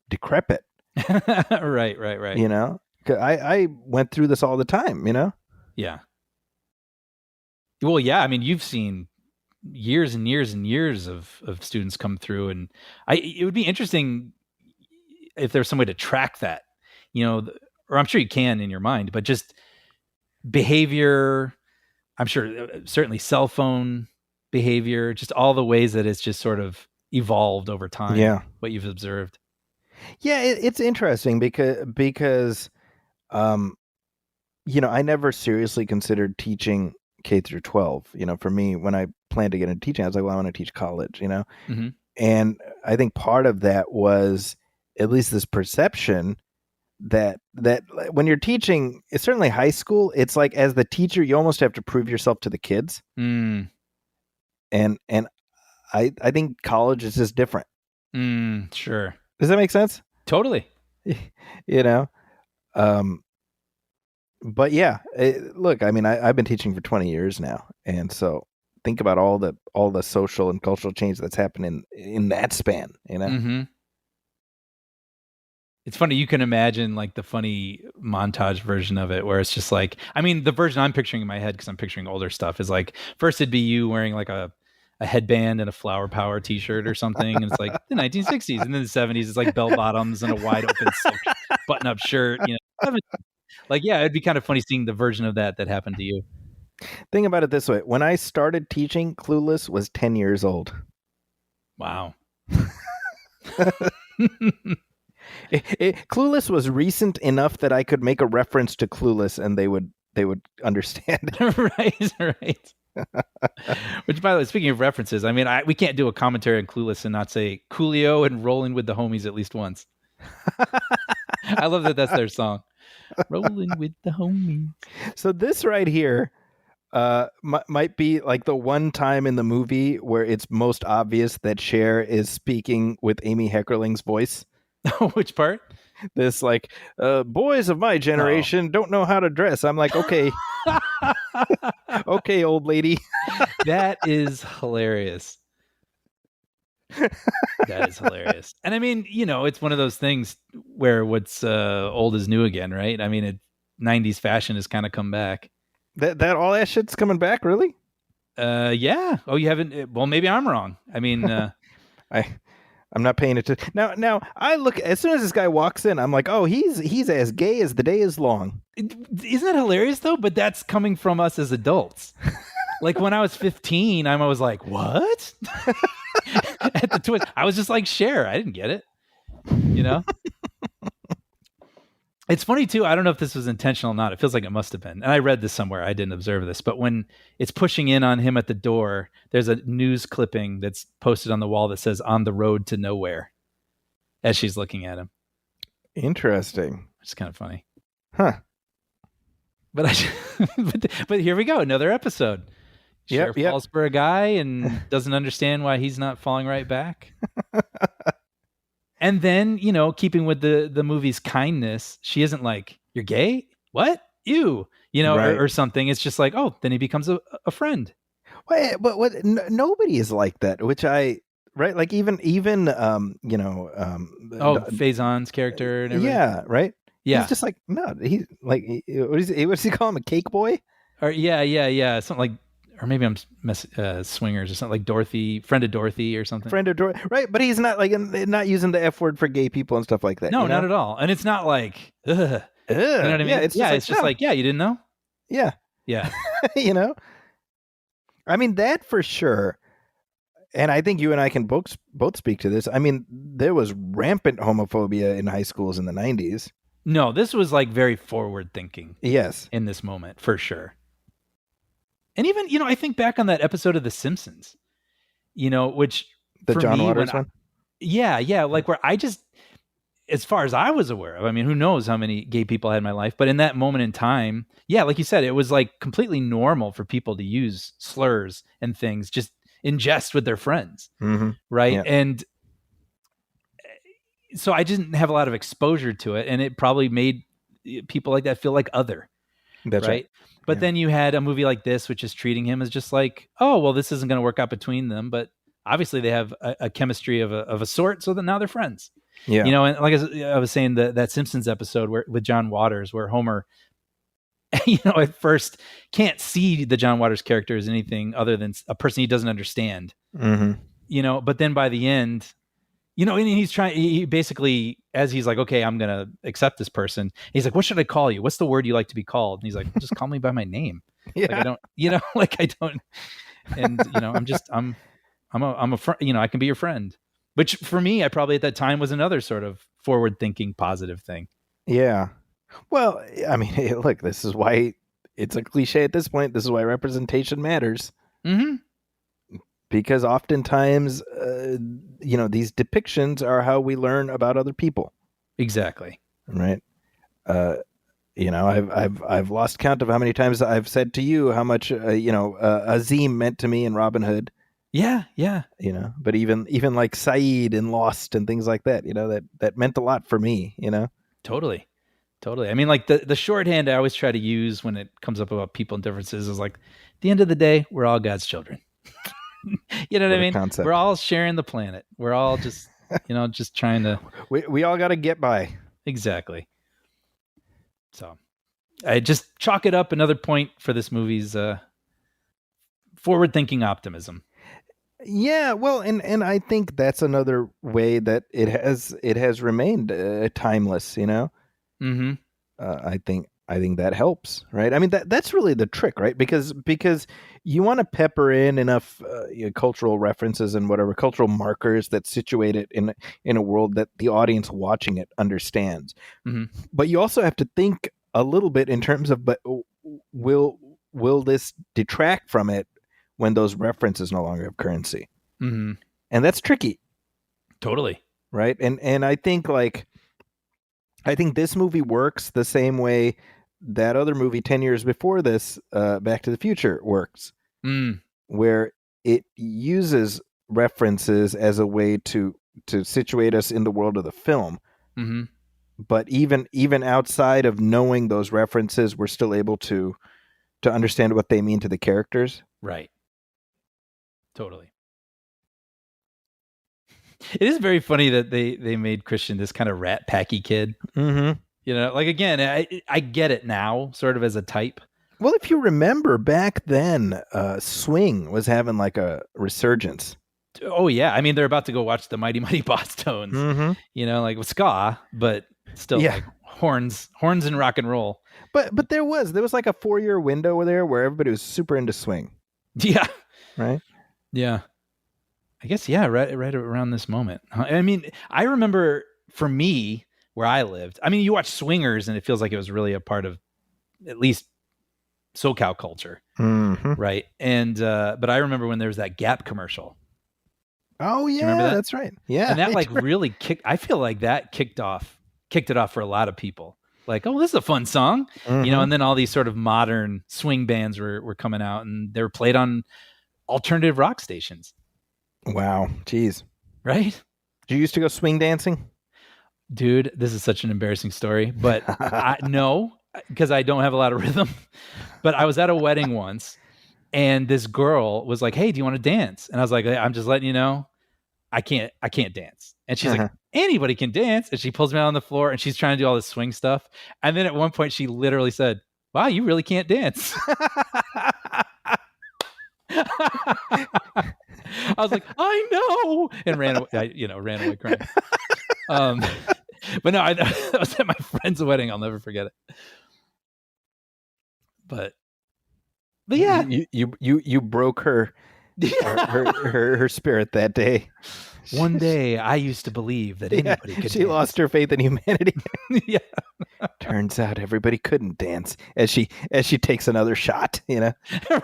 decrepit." Right. 'Cause I went through this all the time. Yeah. Well, yeah. You've seen years and years and years of students come through, and it would be interesting if there's some way to track that, or I'm sure you can in your mind, but just behavior. I'm sure certainly cell phone behavior, just all the ways that it's just sort of evolved over time. Yeah. What you've observed. Yeah, it's interesting because I never seriously considered teaching K through 12. For me, when I planned to get into teaching, I was like, well, I want to teach college, Mm-hmm. And I think part of that was at least this perception that when you're teaching, it's certainly high school, it's like as the teacher, you almost have to prove yourself to the kids. Mm. And I think college is just different. Sure. Does that make sense? Totally. But yeah, look, I've been teaching for 20 years now. And so think about all the social and cultural change that's happened in that span, Mm-hmm. It's funny. You can imagine like the funny montage version of it where it's just like, the version I'm picturing in my head, because I'm picturing older stuff, is like, first it'd be you wearing like a headband and a Flower Power t-shirt or something. And it's like the 1960s. And then the 70s, it's like bell bottoms and a wide open silk button-up shirt. Like, yeah, it'd be kind of funny seeing the version of that happened to you. Think about it this way. When I started teaching, Clueless was 10 years old. Wow. Clueless was recent enough that I could make a reference to Clueless and they would understand. Right. Which, by the way, speaking of references, we can't do a commentary on Clueless and not say Coolio and Rolling with the Homies at least once. I love that that's their song. Rolling with the Homies. So this right here might be like the one time in the movie where it's most obvious that Cher is speaking with Amy Heckerling's voice. Which part? This like, boys of my generation don't know how to dress. I'm like, okay. Okay, old lady. That is hilarious. That is hilarious. And it's one of those things where what's old is new again, right? 90s fashion has kind of come back. That all that shit's coming back, really? Yeah. Oh, you haven't? Well, maybe I'm wrong. I'm not paying attention. Now I look, as soon as this guy walks in, I'm like, oh, he's as gay as the day is long. Isn't that hilarious though? But that's coming from us as adults. Like when I was 15, I was like, what? At the twist, I was just like, Cher. I didn't get it. It's funny too. I don't know if this was intentional or not. It feels like it must have been. And I read this somewhere. I didn't observe this, but when it's pushing in on him at the door, there's a news clipping that's posted on the wall that says "On the Road to Nowhere" as she's looking at him. Interesting. It's kind of funny, huh? But but here we go. Another episode. Cher falls for a guy and doesn't understand why he's not falling right back. And then, keeping with the movie's kindness, she isn't like, you're gay? What? You? Right. or something. It's just like, oh, then he becomes a friend. But nobody is like that, which right? Like even Faison's character and everything. Yeah, right? Yeah. He's just like, no, he's like, what does he call him? A cake boy? Or yeah. Something like, or maybe I'm swingers or something like Dorothy, friend of Dorothy or something. Friend of Dorothy, right? But he's not not using the F word for gay people and stuff like that. No, not at all. And it's not like, ugh. You know what I mean? Yeah, it's just like, like, yeah, you didn't know? Yeah. Yeah. I mean, that for sure. And I think you and I can both speak to this. I mean, there was rampant homophobia in high schools in the 90s. No, this was like very forward thinking. Yes. In this moment, for sure. And even, I think back on that episode of The Simpsons, which The for John me, Waters one? Yeah, like where I just, as far as I was aware of, I mean, who knows how many gay people I had in my life, but in that moment in time, yeah, like you said, it was like completely normal for people to use slurs and things just in jest with their friends, right? Yeah. And so I didn't have a lot of exposure to it, and it probably made people like that feel like other. That's right. But then you had a movie like this, which is treating him as just like, oh, well, this isn't going to work out between them, but obviously they have a chemistry of a sort, so that now they're friends. Yeah. And like I was saying, that Simpsons episode with John Waters, where Homer, at first can't see the John Waters character as anything other than a person he doesn't understand. But then by the end, and he basically, as he's like, okay, I'm going to accept this person. He's like, what should I call you? What's the word you like to be called? And he's like, just call me by my name. Yeah. Like I don't, and I'm a friend, I can be your friend, which for me, I probably at that time was another sort of forward thinking, positive thing. Yeah. Well, I mean, look, this is why it's a cliche at this point. This is why representation matters. Because oftentimes, these depictions are how we learn about other people. Exactly. Right. I've lost count of how many times I've said to you how much, Azim meant to me in Robin Hood. Yeah. But even like Saeed in Lost and things like that, that meant a lot for me, Totally. I mean, like the shorthand I always try to use when it comes up about people and differences is like, at the end of the day, we're all God's children. You know what I mean? Concept. We're all sharing the planet. We're all just, just trying to. We all got to get by. Exactly. So I just chalk it up another point for this movie's forward-thinking optimism. Yeah, well, and I think that's another way that it has remained timeless. I think that helps, right? I mean, that's really the trick, right? Because you want to pepper in enough cultural references and whatever cultural markers that situate it in a world that the audience watching it understands. But you also have to think a little bit in terms of, but will this detract from it when those references no longer have currency? And that's tricky. Totally. Right. And I think this movie works the same way that other movie 10 years before this, Back to the Future, works, where it uses references as a way to situate us in the world of the film. But even outside of knowing those references, we're still able to understand what they mean to the characters. Right. Totally. It is very funny that they made Christian this kind of rat packy kid. Like, again, I get it now, sort of as a type. Well, if you remember back then, swing was having like a resurgence. Oh yeah, I mean they're about to go watch the Mighty Mighty Boss Tones. Like with ska, but still like horns and rock and roll. But there was like a 4-year window there where everybody was super into swing. Yeah. Right. Yeah. I guess, yeah, right around this moment. I mean, I remember for me, where I lived, I mean, you watch Swingers and it feels like it was really a part of at least SoCal culture. Right. And, but I remember when there was that Gap commercial. Oh, yeah, remember that? That's right. Yeah. And that like really I feel like that kicked it off for a lot of people. Like, oh, this is a fun song, and then all these sort of modern swing bands were coming out and they were played on alternative rock stations. Wow. Jeez. Right? Did you used to go swing dancing? Dude, this is such an embarrassing story, but no, because I don't have a lot of rhythm. But I was at a wedding once and this girl was like, hey, do you want to dance? And I was like, I'm just letting you know, I can't dance. And she's like, anybody can dance. And she pulls me out on the floor and she's trying to do all this swing stuff. And then at one point she literally said, wow, you really can't dance. I was like, I know, and ran away crying. But no, I was at my friend's wedding. I'll never forget it. But But yeah, you broke her her spirit that day. one day I used to believe that anybody could She dance. lost her faith in humanity. Yeah. Turns out everybody couldn't dance as she takes another shot, you know.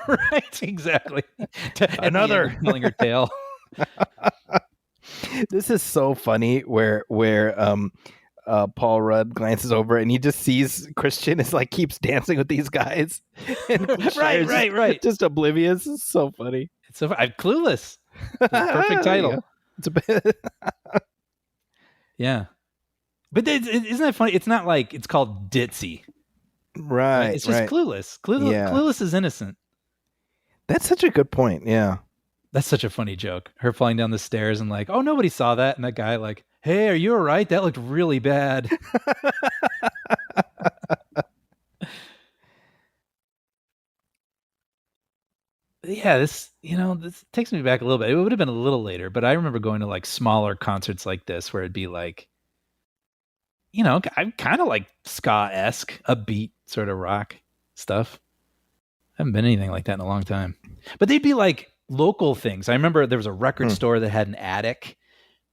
Right, exactly. Another. Telling her tale. This is so funny where Paul Rudd glances over and he just sees Christian is like keeps dancing with these guys. And Right. Just oblivious. It's so funny. It's so Clueless. Perfect title. It's a bit. Yeah. But isn't that funny? It's not like it's called ditzy. Right. It's just Clueless. Clueless is innocent. That's such a good point. Yeah. That's such a funny joke. Her falling down the stairs and like, oh, nobody saw that. And that guy like, hey, are you all right? That looked really bad. Yeah, this takes me back a little bit. It would have been a little later, but I remember going to like smaller concerts like this where it'd be like, I'm kind of like ska-esque, upbeat sort of rock stuff. I haven't been anything like that in a long time. But they'd be like local things. I remember there was a record store that had an attic,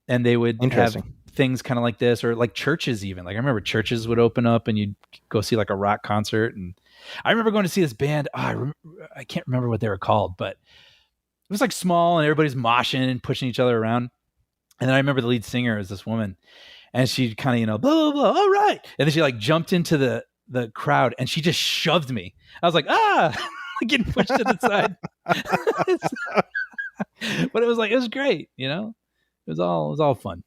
and they would have things kind of like this, or like churches even. Like I remember churches would open up and you'd go see like a rock concert. And I remember going to see this band. I can't remember what they were called, but it was like small and everybody's moshing and pushing each other around. And then I remember the lead singer was this woman, and she kind of, blah, blah, blah, all right. And then she like jumped into the crowd and she just shoved me. I was like, getting pushed to the side. But it was great, It was all fun.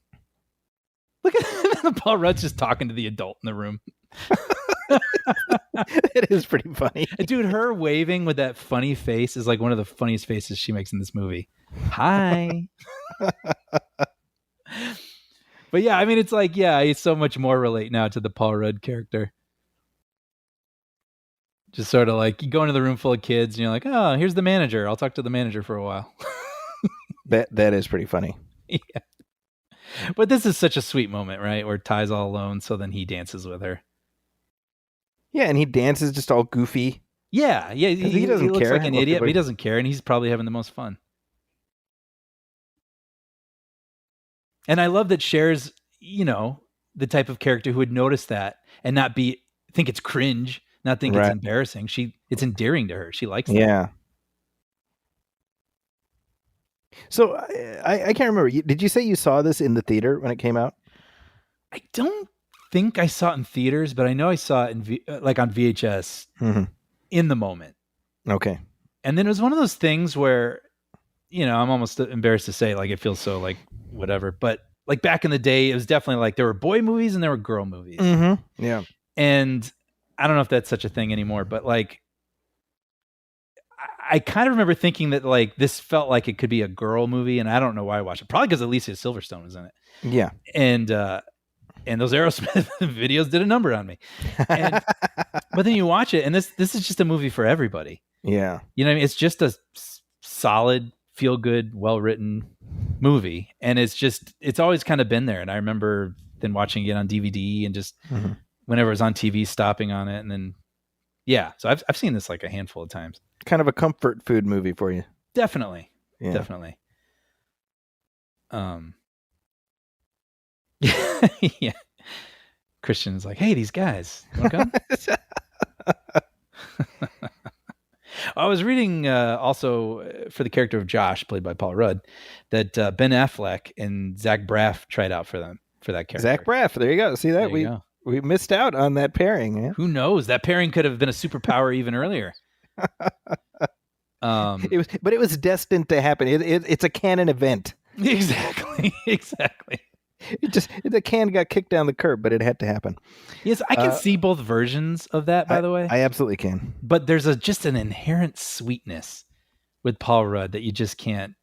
Look at Paul Rudd's just talking to the adult in the room. It is pretty funny. Dude, her waving with that funny face is like one of the funniest faces she makes in this movie. Hi. But yeah, I mean, it's like, I so much more relate now to the Paul Rudd character. Just sort of like you go into the room full of kids and you're like, oh, here's the manager. I'll talk to the manager for a while. That is pretty funny. Yeah. But this is such a sweet moment, right? Where Ty's all alone, so then he dances with her. Yeah, and he dances just all goofy. Yeah. He doesn't care. He looks like an idiot, but he doesn't care, and he's probably having the most fun. And I love that Cher's, the type of character who would notice that and not think it's cringe, not think it's embarrassing. It's endearing to her. She likes that. Yeah. So I can't remember. Did you say you saw this in the theater when it came out? I don't think I saw it in theaters, but I know I saw it on VHS in the moment. Okay. And then it was one of those things where, I'm almost embarrassed to say, like, it feels so like whatever, but like back in the day, it was definitely like there were boy movies and there were girl movies. Mm-hmm. Yeah. And I don't know if that's such a thing anymore, but like, I kind of remember thinking that like this felt like it could be a girl movie, and I don't know why I watched it. Probably because Alicia Silverstone was in it. Yeah. And those Aerosmith videos did a number on me. But then you watch it, and this is just a movie for everybody. Yeah. You know what I mean? It's just a solid, feel good, well written movie, and it's always kind of been there. And I remember then watching it on DVD and just whenever it was on TV, stopping on it, and then so I've seen this like a handful of times. Kind of a comfort food movie for you. Definitely. Yeah. Definitely. Yeah. Christian's like, hey, these guys, you want to come? I was reading also for the character of Josh, played by Paul Rudd, that Ben Affleck and Zach Braff tried out for that character. Zach Braff, there you go. See that? We missed out on that pairing. Yeah? Who knows? That pairing could have been a superpower even earlier. It was destined to happen. It's a canon event. Exactly. The can got kicked down the curb, but it had to happen. Yes, I can see both versions of that, by the way. I absolutely can. But there's just an inherent sweetness with Paul Rudd that you just can't.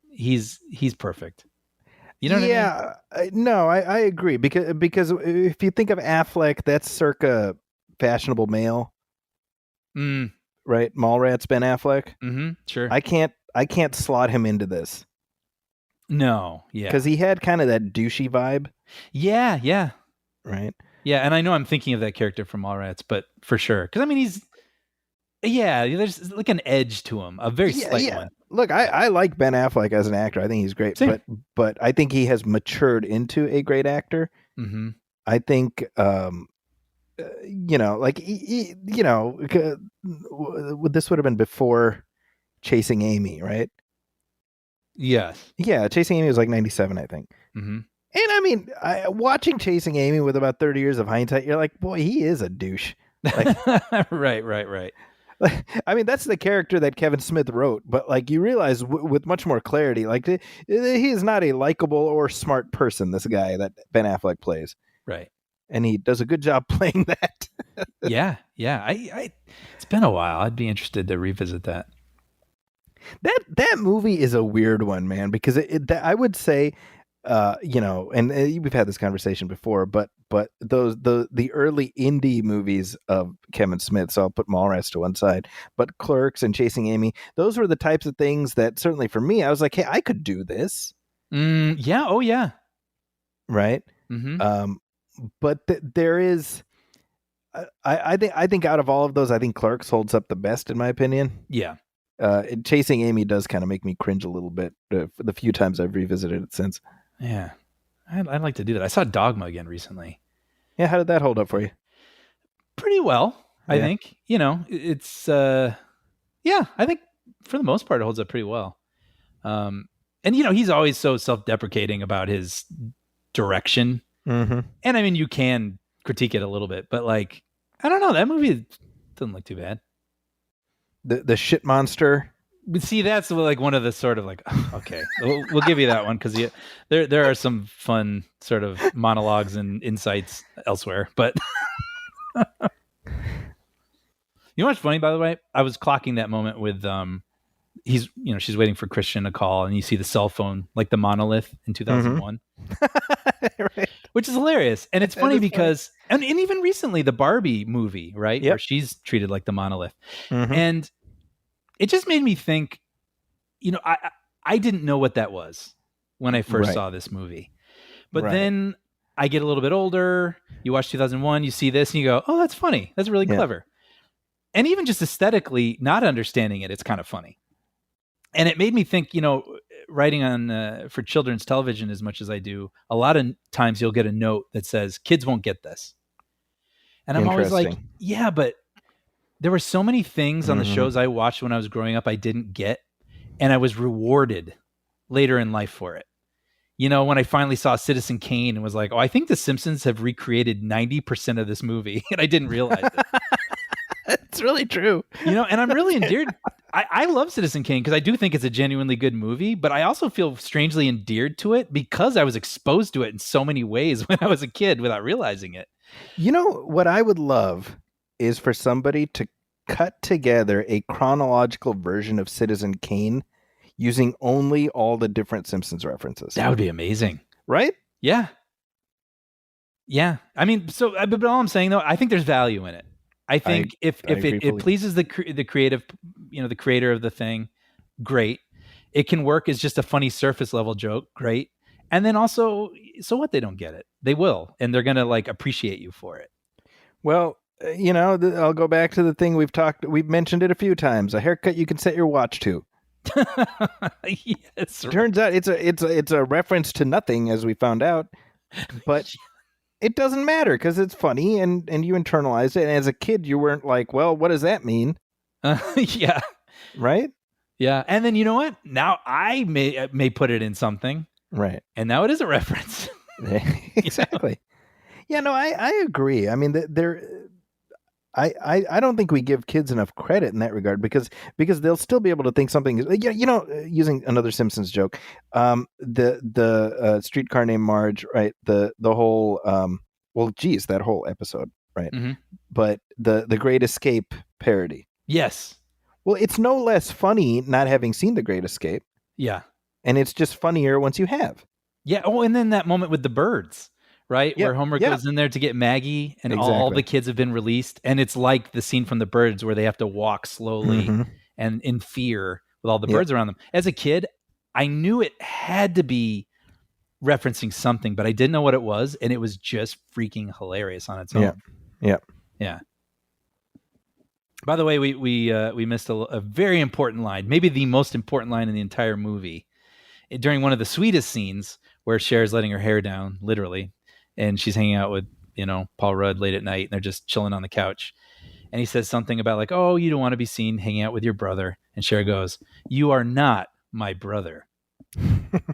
He's perfect. You know what I mean? Yeah, no, I agree because if you think of Affleck, that's circa fashionable male, right? Mallrats Ben Affleck. Mm-hmm. Sure. I can't slot him into this. No, yeah, because he had kind of that douchey vibe. Yeah, right. Yeah, and I know I'm thinking of that character from Mallrats, but for sure, because I mean Yeah, there's like an edge to him, a very slight one. Look, I like Ben Affleck as an actor. I think he's great, Same. but I think he has matured into a great actor. Mm-hmm. I think, like this would have been before Chasing Amy, right? Yes. Yeah, Chasing Amy was like 97, I think. Mm-hmm. And I mean, watching Chasing Amy with about 30 years of hindsight, you're like, boy, he is a douche. Like, right. I mean, that's the character that Kevin Smith wrote, but like you realize with much more clarity, like he is not a likable or smart person. This guy that Ben Affleck plays, right, and he does a good job playing that. yeah. I it's been a while. I'd be interested to revisit that. That movie is a weird one, man, because I would say, and we've had this conversation before, but the early indie movies of Kevin Smith, so I'll put Mallrats to one side, but Clerks and Chasing Amy, those were the types of things that certainly for me, I was like, hey, I could do this. Yeah. Oh yeah. Right. Mm-hmm. But there is, I think out of all of those, I think Clerks holds up the best in my opinion. Yeah. Chasing Amy does kind of make me cringe a little bit the few times I've revisited it since. Yeah. I'd like to do that. I saw Dogma again recently. Yeah, how did that hold up for you? Pretty well, I Yeah. think. It's I think for the most part it holds up pretty well. And he's always so self-deprecating about his direction. Mm-hmm. And I mean, you can critique it a little bit, but like, I don't know, that movie doesn't look too bad. The shit monster. But see, that's like one of the sort of like, okay, we'll give you that one because there are some fun sort of monologues and insights elsewhere. But you know what's funny, by the way? I was clocking that moment with she's waiting for Christian to call, and you see the cell phone, like the monolith in 2001, Right. which is hilarious. And it's funny because, and even recently, the Barbie movie, right, Yep. where she's treated like the monolith, Mm-hmm. and it just made me think, I didn't know what that was when I first saw this movie. But then I get a little bit older, you watch 2001, you see this and you go, oh, that's funny. That's really clever. And even just aesthetically, not understanding it, it's kind of funny. And it made me think, writing on for children's television as much as I do, a lot of times you'll get a note that says, kids won't get this. And I'm always like, yeah, but there were so many things on the shows I watched when I was growing up I didn't get, and I was rewarded later in life for it. When I finally saw Citizen Kane and was like, oh, I think The Simpsons have recreated 90% of this movie, and I didn't realize it. It's really true. And I'm really endeared. I love Citizen Kane because I do think it's a genuinely good movie, but I also feel strangely endeared to it because I was exposed to it in so many ways when I was a kid without realizing it. What I would love is for somebody to cut together a chronological version of Citizen Kane using only all the different Simpsons references. That would be amazing. Right? Yeah. Yeah. I mean, but all I'm saying though, I think there's value in it. I think if it pleases the creative, the creator of the thing, great. It can work as just a funny surface level joke, great. And then also, so what? They don't get it. They will, and they're gonna like appreciate you for it. Well, I'll go back to the thing we've mentioned it a few times. A haircut you can set your watch to. Yes. Turns out it's a reference to nothing, as we found out, but it doesn't matter because it's funny and you internalize it. And as a kid, you weren't like, well, what does that mean? Yeah. Right. Yeah. And then you know what? Now I may put it in something. Right. And now it is a reference. Exactly. Yeah, no, I agree. I mean, I don't think we give kids enough credit in that regard because they'll still be able to think something. Using another Simpsons joke, the streetcar named Marge, right? The whole that whole episode, right? Mm-hmm. But the Great Escape parody. Yes. Well, it's no less funny not having seen The Great Escape. Yeah. And it's just funnier once you have. Yeah. Oh, and then that moment with the birds. Right? Yep. Where Homer goes in there to get Maggie and all the kids have been released. And it's like the scene from The Birds where they have to walk slowly and in fear with all the birds around them. As a kid, I knew it had to be referencing something, but I didn't know what it was. And it was just freaking hilarious on its own. Yeah. Yeah. By the way, we missed a very important line, maybe the most important line in the entire movie. During one of the sweetest scenes where Cher's letting her hair down, literally, and she's hanging out with, Paul Rudd late at night, and they're just chilling on the couch. And he says something about like, oh, you don't want to be seen hanging out with your brother. And Cher goes, you are not my brother.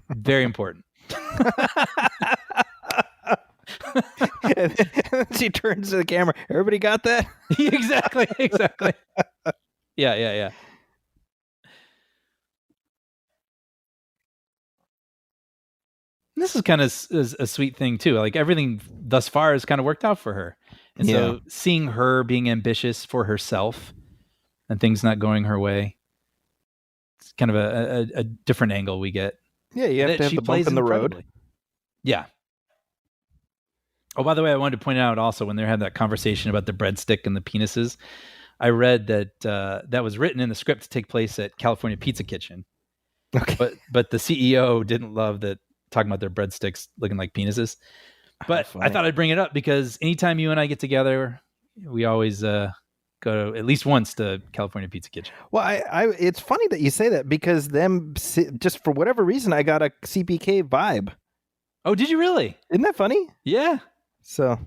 Very important. And then she turns to the camera. Everybody got that? Exactly. Yeah. This is kind of a sweet thing too. Like everything thus far has kind of worked out for her. And so seeing her being ambitious for herself and things not going her way, it's kind of a different angle we get. Yeah, you have to have the bump in the road. Yeah. Oh, by the way, I wanted to point out also when they had that conversation about the breadstick and the penises, I read that that was written in the script to take place at California Pizza Kitchen. Okay. But the CEO didn't love that talking about their breadsticks looking like penises. But I thought I'd bring it up because anytime you and I get together, we always go to at least once to California Pizza Kitchen. Well, it's funny that you say that because just for whatever reason, I got a CPK vibe. Oh, did you really? Isn't that funny? Yeah. So,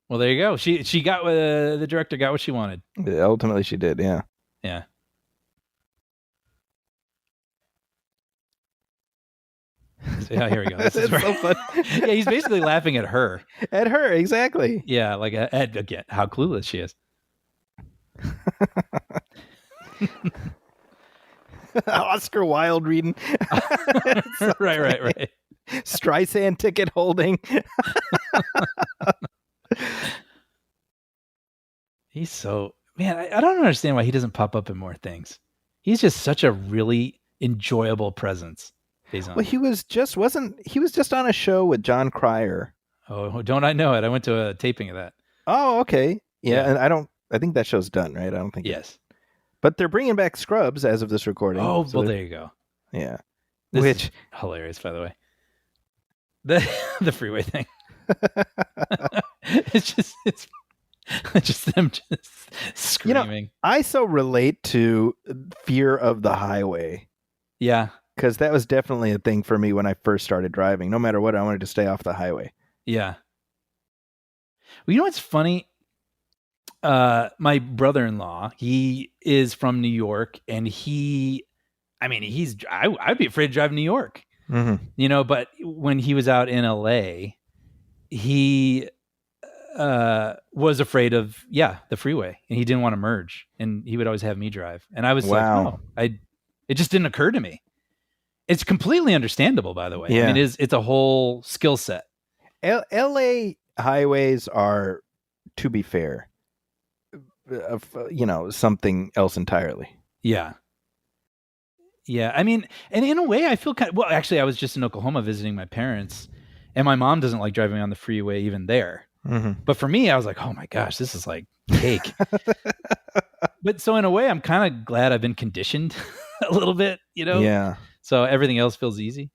well, there you go. She got the director got what she wanted. Ultimately, she did. Yeah. Yeah. So, yeah, here we go. This is so fun. Yeah, he's basically laughing at her. At her, exactly. Yeah, like at again, how clueless she is. Oscar Wilde reading. Right. Streisand ticket holding. He's so man. I don't understand why he doesn't pop up in more things. He's just such a really enjoyable presence. Well, he was just on a show with John Cryer. Oh, don't I know it? I went to a taping of that. Oh, okay. Yeah. And I think that show's done, right? I don't think. Yes. But they're bringing back Scrubs as of this recording. Oh, so well, there you go. Yeah. Which is hilarious, by the way. The freeway thing. it's just them just screaming. I so relate to fear of the highway. Yeah. Because that was definitely a thing for me when I first started driving. No matter what, I wanted to stay off the highway. Yeah. Well, you know what's funny? My brother-in-law, he is from New York, and I'd be afraid to drive in New York. Mm-hmm. But when he was out in LA, he was afraid of the freeway, and he didn't want to merge, and he would always have me drive. And I was like, no, it just didn't occur to me. It's completely understandable, by the way. Yeah. I mean, it's a whole skill set. LA highways are, to be fair, something else entirely. Yeah. Yeah. I mean, and in a way, I feel actually, I was just in Oklahoma visiting my parents, and my mom doesn't like driving on the freeway even there. Mm-hmm. But for me, I was like, oh my gosh, this is like cake. But so in a way, I'm kind of glad I've been conditioned a little bit, Yeah. So everything else feels easy.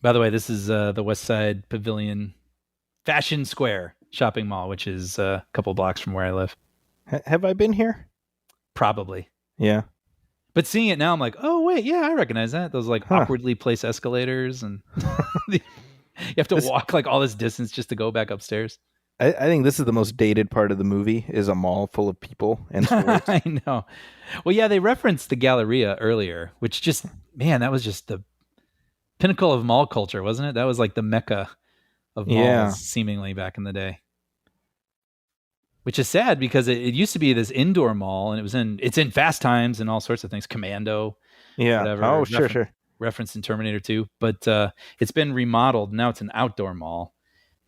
By the way, this is the West Side Pavilion Fashion Square shopping mall, which is a couple blocks from where I live. Have I been here? Probably. Yeah. But seeing it now, I'm like, oh, wait, yeah, I recognize that. Those awkwardly placed escalators, and you have to walk like all this distance just to go back upstairs. I think this is the most dated part of the movie, is a mall full of people and stores. I know. Well, yeah, they referenced the Galleria earlier, which just, man, that was just the pinnacle of mall culture, wasn't it? That was like the mecca of malls, seemingly back in the day. Which is sad because it used to be this indoor mall, and it's in Fast Times and all sorts of things, Commando, whatever. Oh, sure. Reference in Terminator 2, but it's been remodeled. Now it's an outdoor mall.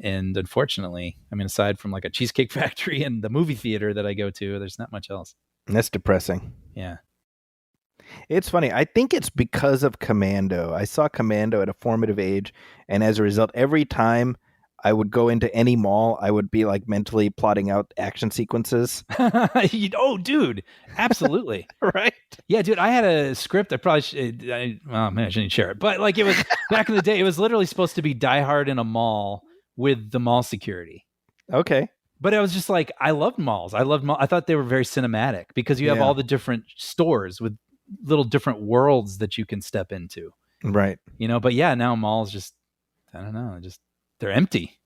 And unfortunately, I mean, aside from like a Cheesecake Factory and the movie theater that I go to, there's not much else. That's depressing. Yeah. It's funny. I think it's because of Commando. I saw Commando at a formative age, and as a result, every time I would go into any mall, I would be like mentally plotting out action sequences. Oh, dude. Absolutely. Right? Yeah, dude. I had a script. I probably should. I shouldn't share it. But like it was back in the day, it was literally supposed to be Die Hard in a mall with the mall security. Okay. But I was just like, I loved malls. I thought they were very cinematic because you have all the different stores with little different worlds that you can step into. Right. But yeah, now malls just, I don't know, they're empty.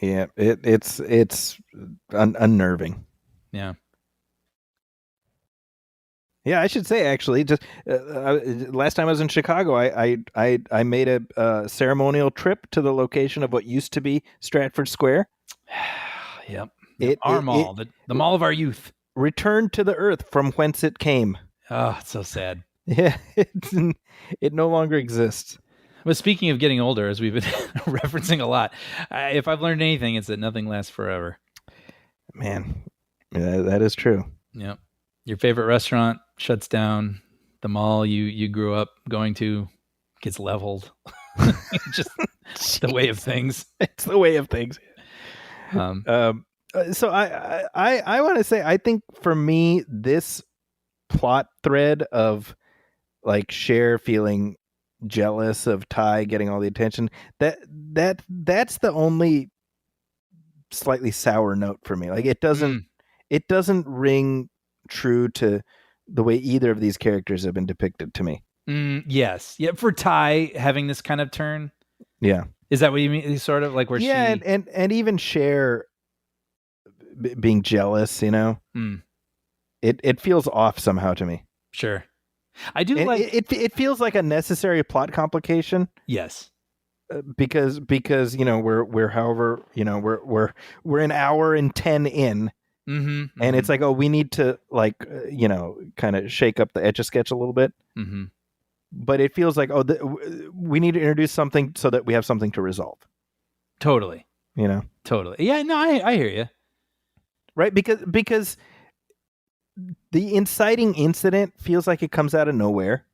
Yeah, it's unnerving. Yeah. Yeah, I should say actually, just last time I was in Chicago, I made a ceremonial trip to the location of what used to be Stratford Square. Yep. Our mall, the mall of our youth. Returned to the earth from whence it came. Oh, it's so sad. Yeah, it no longer exists. But speaking of getting older, as we've been referencing a lot, if I've learned anything, it's that nothing lasts forever. Man, that is true. Yep. Your favorite restaurant shuts down. The mall you grew up going to gets leveled. Just the way of things. It's the way of things. So I want to say, I think for me, this plot thread of like Cher feeling jealous of Ty getting all the attention, that's the only slightly sour note for me. Like it doesn't ring true to the way either of these characters have been depicted to me. Yes. Yeah. For Ty having this kind of turn. Yeah. Is that what you mean? Sort of like where she... and even Cher being jealous, it feels off somehow to me. Sure. I do like... It feels like a necessary plot complication. Yes. Because we're however, we're an hour and 10 in. Mm-hmm, and it's like, oh, we need to kind of shake up the Etch-a-Sketch a little bit. Mm-hmm. But it feels like, we need to introduce something so that we have something to resolve. Totally. Totally. Yeah, no, I hear you. Right? Because the inciting incident feels like it comes out of nowhere,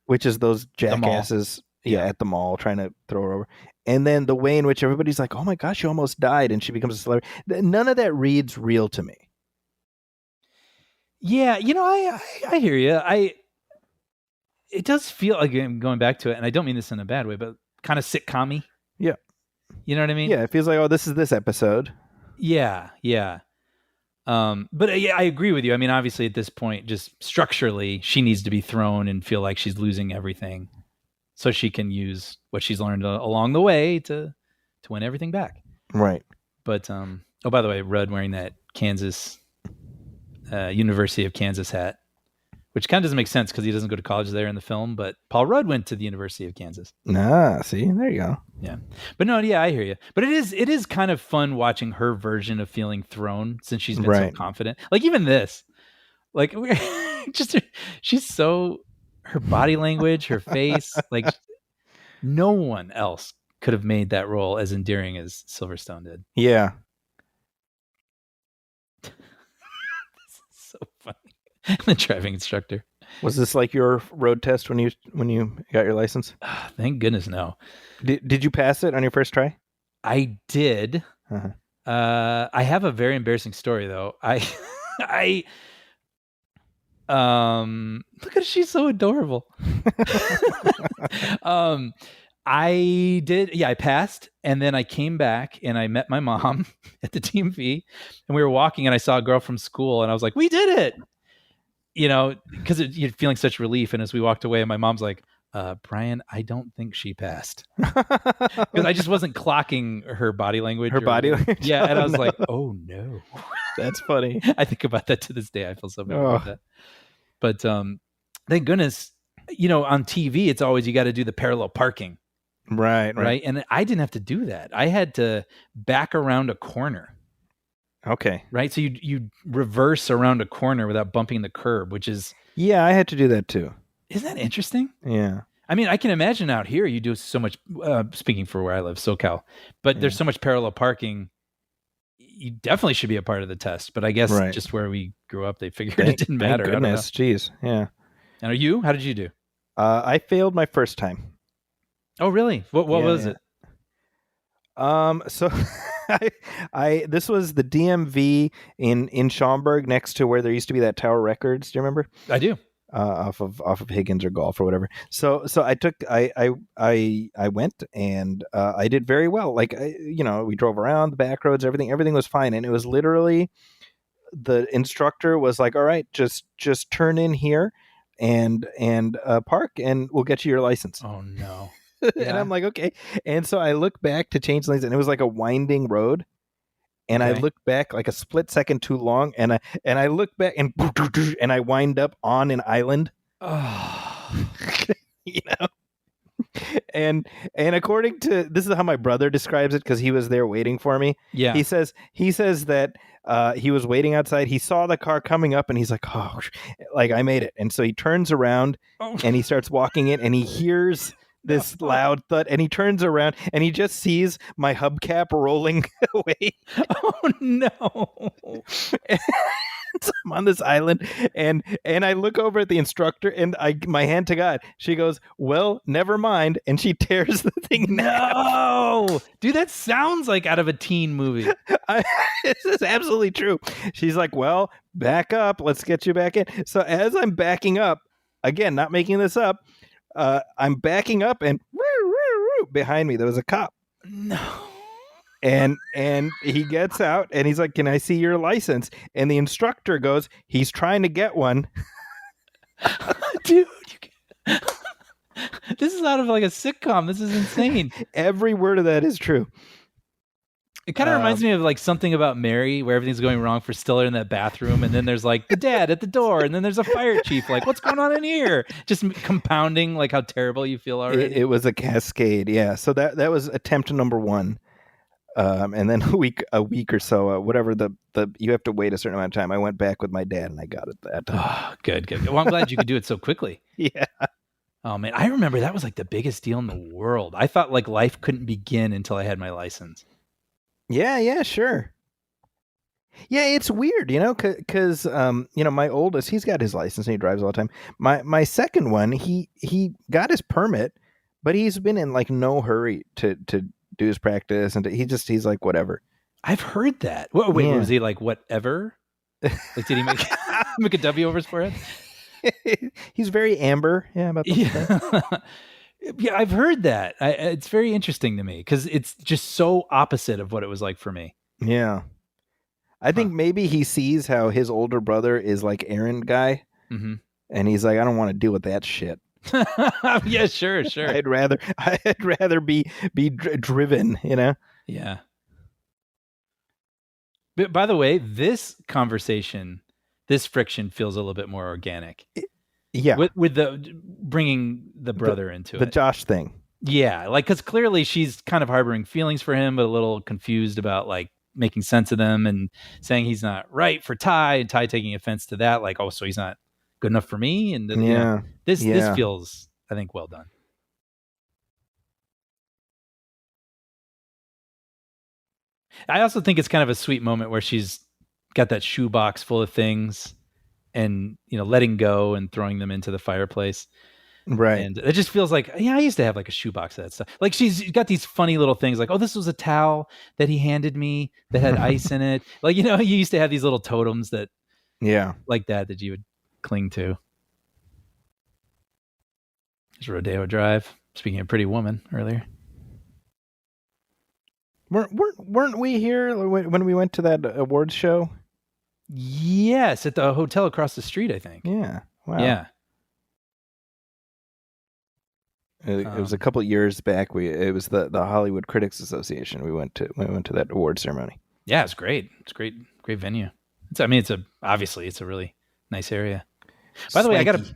which is those jackasses at the mall trying to throw her over. And then the way in which everybody's like, oh my gosh, she almost died, and she becomes a celebrity. None of that reads real to me. Yeah, I hear you. It does feel like, I'm going back to it, and I don't mean this in a bad way, but kind of sitcom-y. Yeah. You know what I mean? Yeah, it feels like, oh, this is this episode. Yeah. But yeah, I agree with you. I mean, obviously at this point, just structurally, she needs to be thrown and feel like she's losing everything so she can use what she's learned along the way to win everything back. Right. But, by the way, Rudd wearing that Kansas, University of Kansas hat, which kind of doesn't make sense because he doesn't go to college there in the film, but Paul Rudd went to the University of Kansas. See, there you go. Yeah. But no, yeah, I hear you. But it is kind of fun watching her version of feeling thrown since she's been so confident. Like even this, like she's so, her body language, her face, like no one else could have made that role as endearing as Silverstone did. Yeah. This is so funny. The driving instructor. Was this like your road test when you got your license? Thank goodness no. Did you pass it on your first try? I did. Uh-huh. I have a very embarrassing story though. Look at, she's so adorable. I passed, and then I came back and I met my mom at the DMV, and we were walking and I saw a girl from school and I was like, we did it. Because you're feeling such relief. And as we walked away, my mom's like, Brian, I don't think she passed. Because I just wasn't clocking her body language. Language? Yeah. And I was like, oh no. That's funny. I think about that to this day. I feel so bad about that. But thank goodness, on TV, it's always, you got to do the parallel parking. Right. And I didn't have to do that. I had to back around a corner. Okay. Right. So you reverse around a corner without bumping the curb, which is... Yeah, I had to do that too. Isn't that interesting? Yeah. I mean, I can imagine out here you do so much, speaking for where I live, SoCal, but there's so much parallel parking. You definitely should be a part of the test, but I guess just where we grew up, they figured it didn't matter. Thank goodness. Jeez. Yeah. And are you? How did you do? I failed my first time. Oh, really? What was it? So this was the DMV in Schaumburg, next to where there used to be that Tower Records. Do you remember? I do. off of Higgins or Golf or whatever. So I went and I did very well. Like we drove around the back roads, everything was fine, and it was literally the instructor was like, "All right, just turn in here and park, and we'll get you your license." Oh no! And I'm like, okay. And so I look back to change lanes, and it was like a winding road. And I look back like a split second too long, and I look back and I wind up on an island. Oh. And according to this is how my brother describes it because he was there waiting for me. Yeah, he says that he was waiting outside. He saw the car coming up, and he's like, "Oh, like I made it." And so he turns around and he starts walking in, and he hears this loud thud, and he turns around and he just sees my hubcap rolling away. Oh no! So I'm on this island, and I look over at the instructor, and my hand to God, she goes, "Well, never mind," and she tears the thing in half. No, dude, that sounds like out of a teen movie. This is absolutely true. She's like, "Well, back up. Let's get you back in." So as I'm backing up, again, not making this up, I'm backing up, and behind me there was a cop. No. And he gets out, and he's like, "Can I see your license?" And the instructor goes, "He's trying to get one." Dude, this is out of like a sitcom. This is insane. Every word of that is true. It kind of reminds me of like Something About Mary, where everything's going wrong for Stiller in that bathroom, and then there's like the dad at the door, and then there's a fire chief. Like, what's going on in here? Just compounding like how terrible you feel already. It was a cascade, yeah. So that was attempt number one, and then a week or so, whatever the you have to wait a certain amount of time. I went back with my dad, and I got it that time. Oh, good. Well, I'm glad you could do it so quickly. Yeah. Oh man, I remember that was like the biggest deal in the world. I thought like life couldn't begin until I had my license. Yeah, sure. Yeah, it's weird, because my oldest, he's got his license and he drives all the time. My second one, he got his permit, but he's been in like no hurry to do his practice, and he's like whatever. I've heard that. Wait, was he like whatever? Like, did he make a W over his forehead? He's very amber. Yeah, about that. Yeah, I've heard that. It's very interesting to me because it's just so opposite of what it was like for me. Yeah. I think maybe he sees how his older brother is like errand guy, and he's like, I don't want to deal with that shit. Yeah, sure. I'd rather be driven, Yeah. But by the way, this conversation, this friction feels a little bit more organic. Yeah, with the bringing the brother into the it. Josh thing. Yeah, like because clearly she's kind of harboring feelings for him, but a little confused about like making sense of them and saying he's not right for Ty, and Ty taking offense to that, like, oh, so he's not good enough for me, and this feels, I think, well done. I also think it's kind of a sweet moment where she's got that shoebox full of things, and letting go and throwing them into the fireplace. Right. And it just feels like, I used to have like a shoebox of that stuff. Like she's got these funny little things like, oh, this was a towel that he handed me that had ice in it. Like, you used to have these little totems that, like that you would cling to. There's Rodeo Drive. Speaking of Pretty Woman earlier. Weren't we here when we went to that awards show? Yes, at the hotel across the street, I think. Yeah. Wow. Yeah. It was a couple of years back. It was the Hollywood Critics Association. We went to that award ceremony. Yeah, it's great. It's great venue. Obviously it's a really nice area. By the way, I got a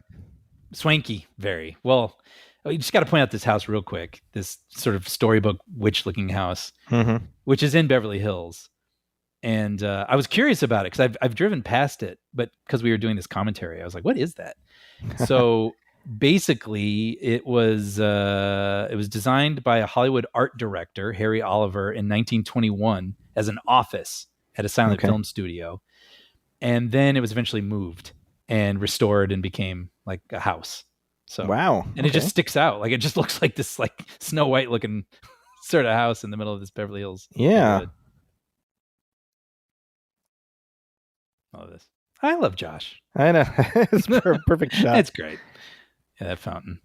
swanky, very well. You just got to point out this house real quick. This sort of storybook witch-looking house, which is in Beverly Hills. And I was curious about it because I've driven past it, but because we were doing this commentary, I was like, "What is that?" So basically, it was designed by a Hollywood art director, Harry Oliver, in 1921 as an office at a silent film studio, and then it was eventually moved and restored and became like a house. So wow, and it just sticks out, like it just looks like this like Snow White looking sort of house in the middle of this Beverly Hills. Yeah. All of this. I love Josh. I know. It's a perfect shot. It's great. Yeah, that fountain.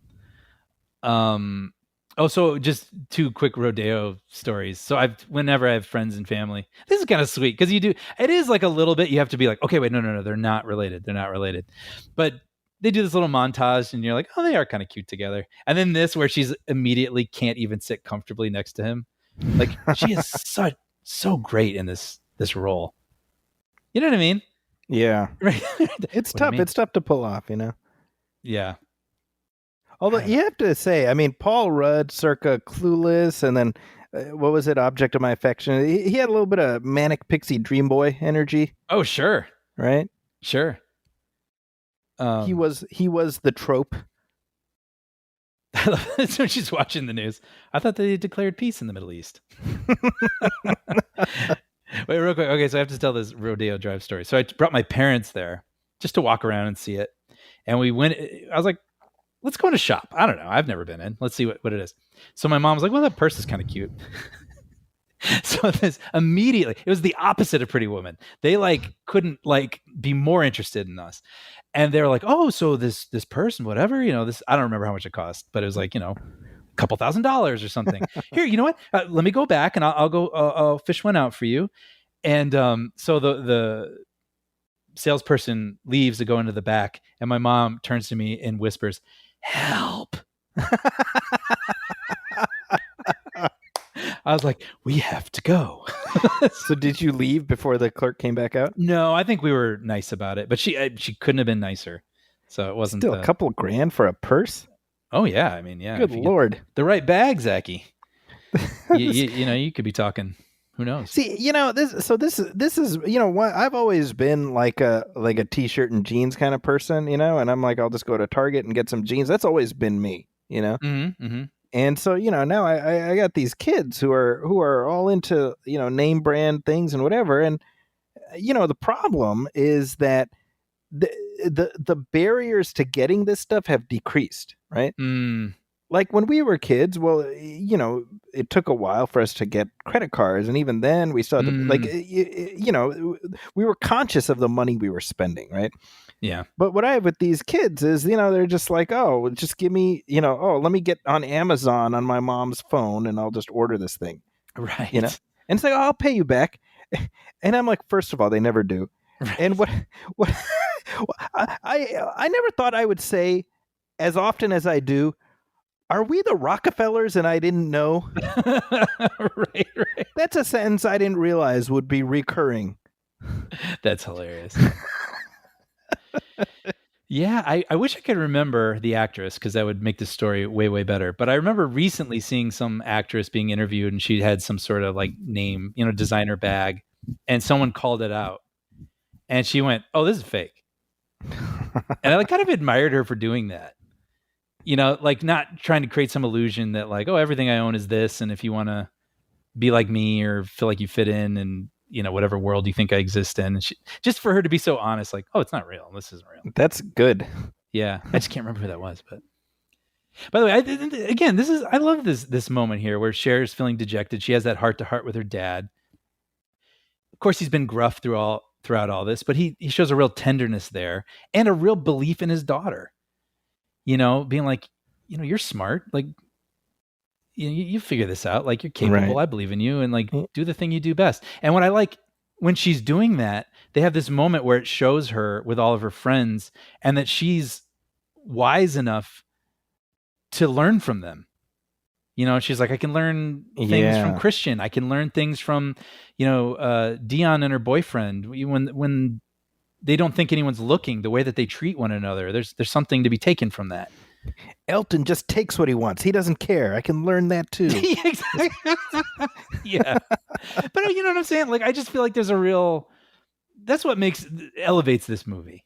Oh, so just two quick rodeo stories. So whenever I have friends and family, this is kind of sweet because it is like a little bit, you have to be like, okay, wait, no, they're not related. They're not related. But they do this little montage and you're like, oh, they are kind of cute together. And then this where she's immediately can't even sit comfortably next to him. Like she is so great in this role. You know what I mean? Yeah. Right. It's What do you tough. mean? It's tough to pull off, you know? Yeah. Although you have to say, I mean, Paul Rudd, circa Clueless, and then what was it, Object of My Affection? He had a little bit of manic pixie dream boy energy, Oh, sure. right? Sure. He was the trope. So she's watching the news. I thought they declared peace in the Middle East. Wait, real quick. Okay, so I have to tell this Rodeo Drive story. So I brought my parents there just to walk around and see it. And we went, I was like, let's go in a shop. I don't know. I've never been in. Let's see what it is. So my mom was like, well, that purse is kind of cute. So this immediately, it was the opposite of Pretty Woman. They couldn't be more interested in us. And they were like, oh, so this purse and whatever, this, I don't remember how much it cost, but it was like, a couple $1,000s or something. Here, you know what? Let me go back and I'll fish one out for you. And so the salesperson leaves to go into the back, and my mom turns to me and whispers, "Help." I was like, we have to go. So did you leave before the clerk came back out? No, I think we were nice about it, but she couldn't have been nicer. So it wasn't Still a couple $grand for a purse? Oh yeah, I mean, yeah. Good Lord. The right bag, Zachy. you could be talking. Who knows? See, this is what I've always been like a t-shirt and jeans kind of person, and I'm like, I'll just go to Target and get some jeans. That's always been me, Mm-hmm, mm-hmm. And so, now I got these kids who are all into, name brand things and whatever. And, the problem is that the barriers to getting this stuff have decreased, right? Mm. Like when we were kids, well, it took a while for us to get credit cards. And even then we still had to, we were conscious of the money we were spending, right? Yeah. But what I have with these kids is, they're just like, oh, just give me, let me get on Amazon on my mom's phone and I'll just order this thing. Right. And it's like, oh, I'll pay you back. And I'm like, first of all, they never do. Right. And what I never thought I would say as often as I do, are we the Rockefellers and I didn't know? Right. That's a sentence I didn't realize would be recurring. That's hilarious. Yeah, I wish I could remember the actress because that would make the story way, way better. But I remember recently seeing some actress being interviewed and she had some sort of name, designer bag, and someone called it out. And she went, oh, this is fake. And I kind of admired her for doing that. Not trying to create some illusion that oh, everything I own is this. And if you want to be like me or feel like you fit in and, whatever world you think I exist in. And just for her to be so honest, oh, it's not real. This isn't real. That's good. Yeah. I just can't remember who that was. But by the way, I love this moment here where Cher's feeling dejected. She has that heart to heart with her dad. Of course, he's been gruff throughout all this, but he shows a real tenderness there and a real belief in his daughter. Being like, you're smart. You figure this out. You're capable. Right. I believe in you, and do the thing you do best. And what I like when she's doing that, they have this moment where it shows her with all of her friends, and that she's wise enough to learn from them. She's like, I can learn things from Christian. I can learn things from, Dion and her boyfriend. When they don't think anyone's looking, the way that they treat one another, there's something to be taken from that. Elton just takes what he wants. He doesn't care. I can learn that too. Yeah, exactly. Yeah. But you know what I'm saying? I just feel like there's that's what elevates this movie.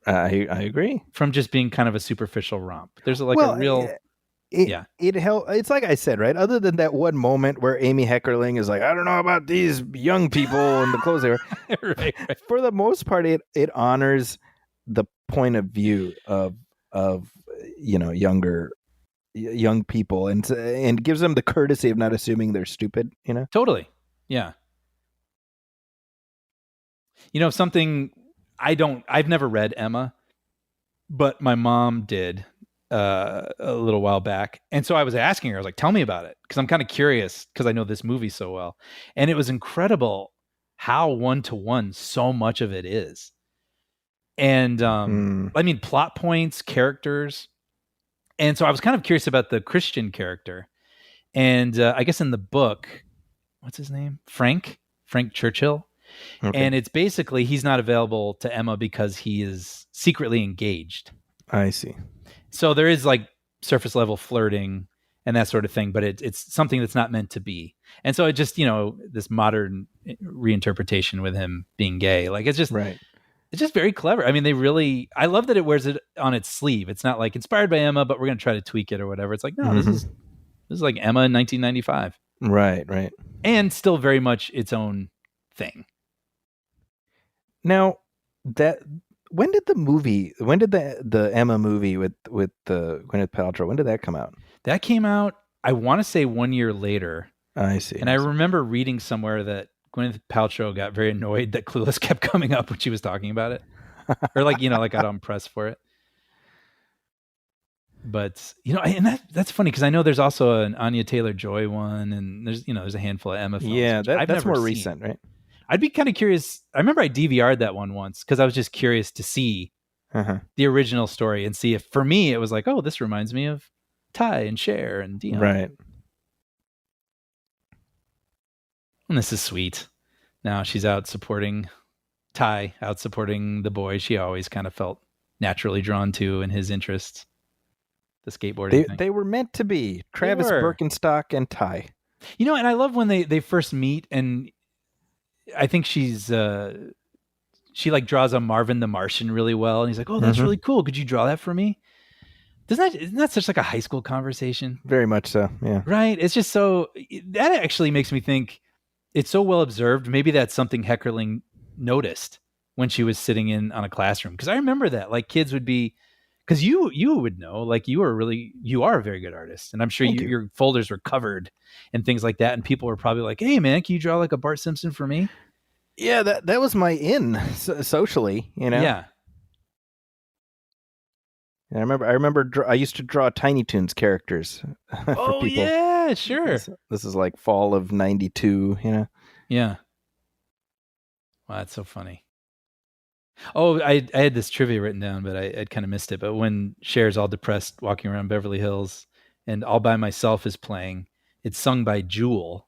I agree. From just being kind of a superficial romp. There's a real... It helped. It's like I said, right? Other than that one moment where Amy Heckerling is like, I don't know about these young people and the clothes they wear. Right. For the most part, it honors the point of view of young people and gives them the courtesy of not assuming they're stupid. Totally. Yeah. Something I've never read Emma, but my mom did a little while back. And so I was asking her, I was like, tell me about it. Cause I'm kind of curious because I know this movie so well. And it was incredible how 1-to-1 so much of it is. And I mean, plot points, characters. And so I was kind of curious about the Christian character. And I guess in the book, what's his name? Frank Churchill. Okay. And it's basically he's not available to Emma because he is secretly engaged. I see. So there is like surface level flirting and that sort of thing, but it's something that's not meant to be. And so it just, this modern reinterpretation with him being gay, like it's just right. It's just very clever. I mean, I love that it wears it on its sleeve. It's not like inspired by Emma, but we're going to try to tweak it or whatever. It's like, no, this is like Emma in 1995. Right. And still very much its own thing. Now, when did the Emma movie with the Gwyneth Paltrow, when did that come out? That came out, I want to say 1 year later. I see. And I remember reading somewhere that Gwyneth Paltrow got very annoyed that Clueless kept coming up when she was talking about it. Or like got on press for it. But, and that's funny because I know there's also an Anya Taylor-Joy one, and there's a handful of Emma films. Yeah, that's more seen. recent, right? I'd be kind of curious. I remember I DVR'd that one once because I was just curious to see the original story and see if, for me, it was like, oh, this reminds me of Ty and Cher and Dion. Right. And this is sweet. Now she's out supporting Ty, out supporting the boy she always kind of felt naturally drawn to in his interests. The skateboarding thing. They were meant to be. Travis Birkenstock and Ty. And I love when they first meet, and I think she like draws a Marvin the Martian really well, and he's like, "Oh, that's really cool. Could you draw that for me?" Isn't that such like a high school conversation? Very much so. Yeah. Right. It's just that actually makes me think it's so well observed. Maybe that's something Heckerling noticed when she was sitting in on a classroom. Because I remember that like kids would be, because you would know, like you are a very good artist, and I'm sure your folders were covered and things like that, and people were probably like, "Hey man, can you draw like a Bart Simpson for me?" Yeah, that was my socially, Yeah. I remember I used to draw Tiny Toons characters for people. Yeah, sure. This is like fall of 92, Yeah. Wow, that's so funny. Oh, I had this trivia written down, but I'd kind of missed it. But when Cher's all depressed walking around Beverly Hills and All By Myself is playing, it's sung by Jewel.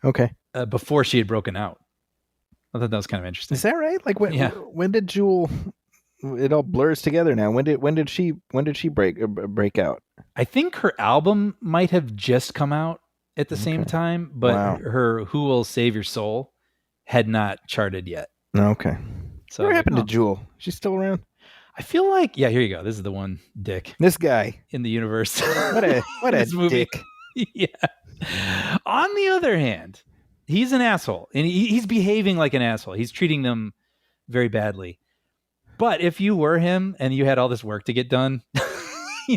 Okay. Before she had broken out. I thought that was kind of interesting. Is that right? Like when did Jewel? It all blurs together now. When did she break out? I think her album might have just come out at the same time, but her Who Will Save Your Soul had not charted yet. Okay. So what happened to Jewel? She's still around? I feel like, here you go. This is the one dick. This guy in the universe. What a movie. dick. Yeah. On the other hand, he's an asshole, and he's behaving like an asshole. He's treating them very badly. But if you were him and you had all this work to get done,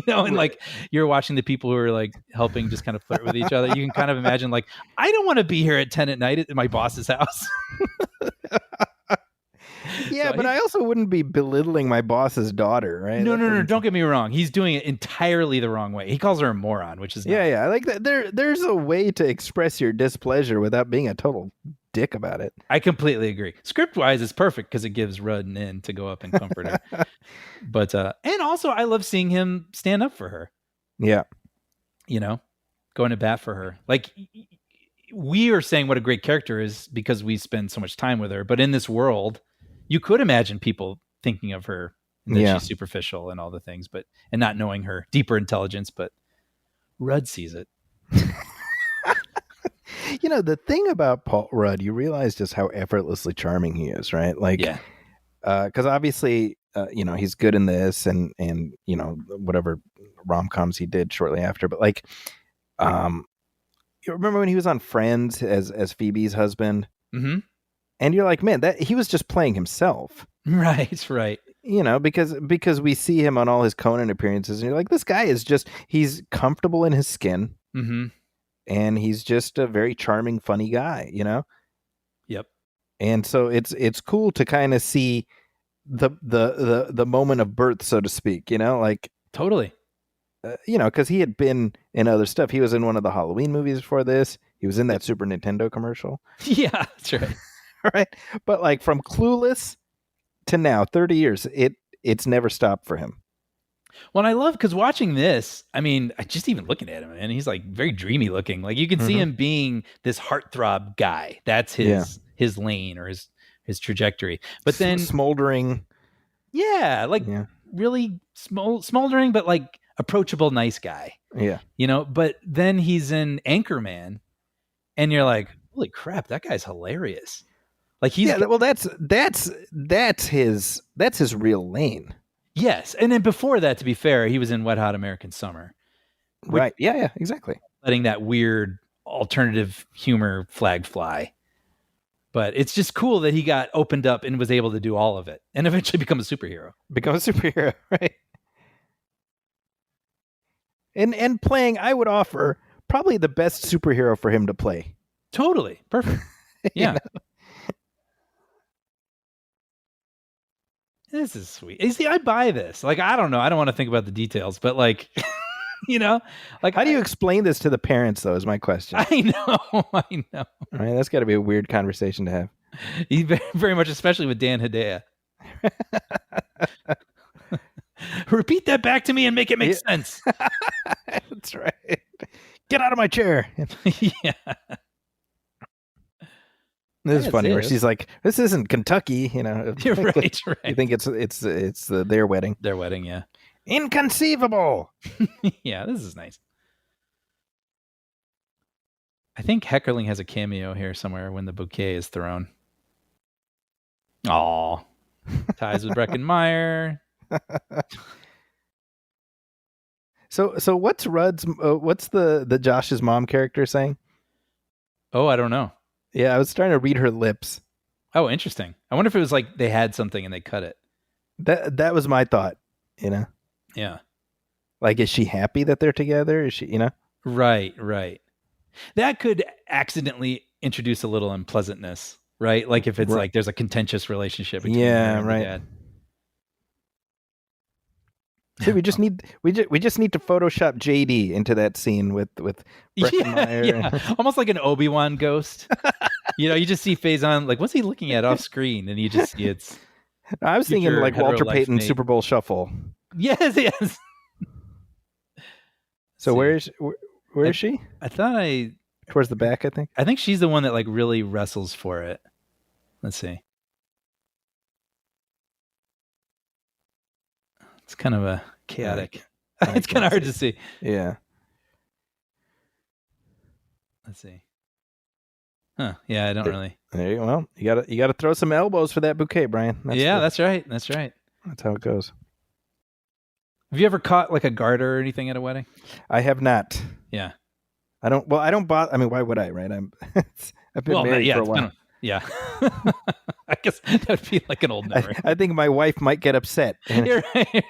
and like you're watching the people who are like helping just kind of flirt with each other, you can kind of imagine like, I don't want to be here at 10 at night at my boss's house. Yeah, but I also wouldn't be belittling my boss's daughter, right? No. Don't get me wrong. He's doing it entirely the wrong way. He calls her a moron, which is not. Yeah. Like that. There's a way to express your displeasure without being a total dick about it. I completely agree. Script-wise, it's perfect because it gives Rudd an in to go up and comfort her. But and also, I love seeing him stand up for her. Yeah, going to bat for her. Like we are saying what a great character is because we spend so much time with her. But in this world, you could imagine people thinking of her and that she's superficial and all the things, and not knowing her deeper intelligence. But Rudd sees it. The thing about Paul Rudd, you realize just how effortlessly charming he is, right? Like, because obviously, he's good in this and whatever rom-coms he did shortly after. But like, you remember when he was on Friends as Phoebe's husband? Mm-hmm. And you're like, man, that he was just playing himself. Right. Because we see him on all his Conan appearances, and you're like, this guy is he's comfortable in his skin. Mm-hmm. And he's just a very charming, funny guy, Yep. And so it's cool to kind of see the moment of birth, so to speak. Like Totally. because he had been in other stuff. He was in one of the Halloween movies before this. He was in that Super Nintendo commercial. Yeah, that's right. Right, but like from Clueless to now, 30 years, it's never stopped for him. Well, and I love because watching this, I mean, just even looking at him, and he's like very dreamy looking. Like you can see him being this heartthrob guy. That's his lane or his trajectory. But then smoldering, really smoldering, but like approachable, nice guy. Yeah, But then he's in Anchorman, and you're like, holy crap, that guy's hilarious. Like he's well, that's his real lane. Yes, and then before that, to be fair, he was in Wet Hot American Summer. Right. Yeah, exactly. Letting that weird alternative humor flag fly. But it's just cool that he got opened up and was able to do all of it and eventually become a superhero. Right? And playing, I would offer, probably the best superhero for him to play. Totally. Perfect. Yeah. This is sweet. You see, I buy this. Like, I don't know. I don't want to think about the details, but like, like how do you explain this to the parents, though, is my question. I know. All right, that's got to be a weird conversation to have. He very much, especially with Dan Hedaya. Repeat that back to me and make it make sense. That's right. Get out of my chair. Yeah. This is funny where she's like, "This isn't Kentucky," You're right. You think it's their wedding? Their wedding, yeah. Inconceivable. Yeah, this is nice. I think Heckerling has a cameo here somewhere when the bouquet is thrown. Aw. Ties with Breckenmeyer. So what's Rudd's? What's the Josh's mom character saying? Oh, I don't know. Yeah, I was trying to read her lips. Oh, interesting. I wonder if it was like they had something and they cut it. That was my thought. Yeah. Like, is she happy that they're together? Is she? Right. That could accidentally introduce a little unpleasantness, right? Like if it's like there's a contentious relationship between her and the dad. See, we just need to Photoshop JD into that scene with Breckenmeyer. Yeah. Almost like an Obi-Wan ghost. You just see Faison, like, what's he looking at off screen? And you just see it's. I was thinking like Walter Payton Super Bowl Shuffle. Yes. So where is she? I thought towards the back. I think she's the one that like really wrestles for it. Let's see. It's kind of a chaotic. It's kind of hard to see. Yeah. Let's see. Huh? Yeah, I don't really. There you go. Well, you gotta throw some elbows for that bouquet, Brian. That's right. That's how it goes. Have you ever caught like a garter or anything at a wedding? I have not. Yeah. I don't bother. I mean, why would I? Right? I've been married for a while. Yeah. I guess that would be like an old memory. I think my wife might get upset. You're right.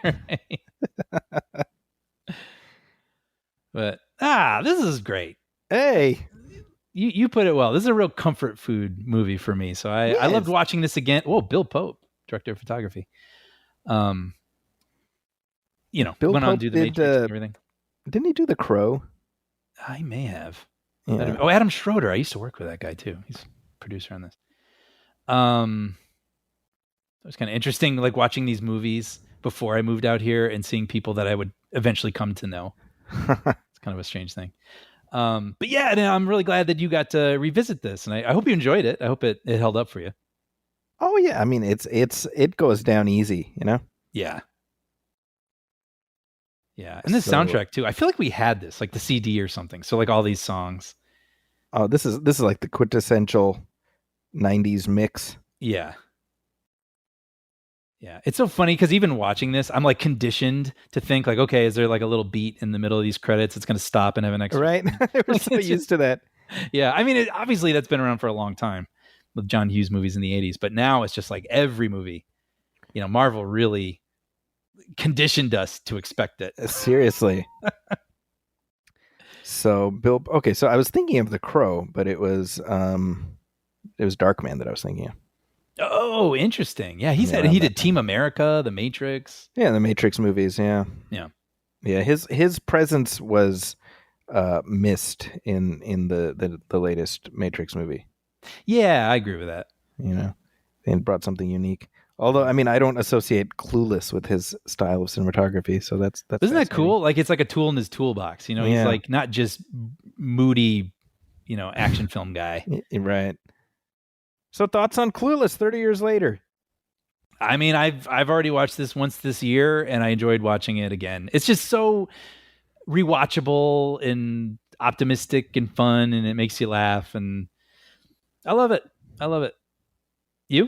But this is great. Hey. You put it well. This is a real comfort food movie for me. So I loved watching this again. Oh, Bill Pope, director of photography. Bill went Pope on to do the Matrix and everything. Didn't he do The Crow? I may have. Yeah. Oh, Adam Schroeder. I used to work with that guy too. He's a producer on this. It was kind of interesting, like watching these movies before I moved out here and seeing people that I would eventually come to know. It's kind of a strange thing. But yeah, I'm really glad that you got to revisit this, and I hope you enjoyed it. I hope it held up for you. Oh yeah, I mean it goes down easy, Yeah. Yeah, and this soundtrack too. I feel like we had this, like the CD or something. So like all these songs. Oh, this is like the quintessential 90s mix. Yeah. Yeah. It's so funny because even watching this, I'm like conditioned to think like, okay, is there like a little beat in the middle of these credits? It's going to stop and have an extra. Right. We're so used to that. Yeah. I mean, obviously that's been around for a long time with John Hughes movies in the 80s, but now it's just like every movie, Marvel really conditioned us to expect it. Seriously. So I was thinking of The Crow, but it was Darkman that I was thinking of. Oh, interesting. Yeah, Yeah, he around did that Team America, The Matrix. Yeah, the Matrix movies. Yeah, Yeah. yeah. His presence was missed in the latest Matrix movie. Yeah, I agree with that. You know, and brought something unique. Although, I mean, I don't associate Clueless with his style of cinematography, so that's Isn't that fascinating. cool? Like it's like a tool in his toolbox. He's Yeah. like not just moody, action film guy. Right. So thoughts on Clueless 30 years later? I mean, I've already watched this once this year, and I enjoyed watching it again. It's just so rewatchable and optimistic and fun, and it makes you laugh, and I love it. I love it. You?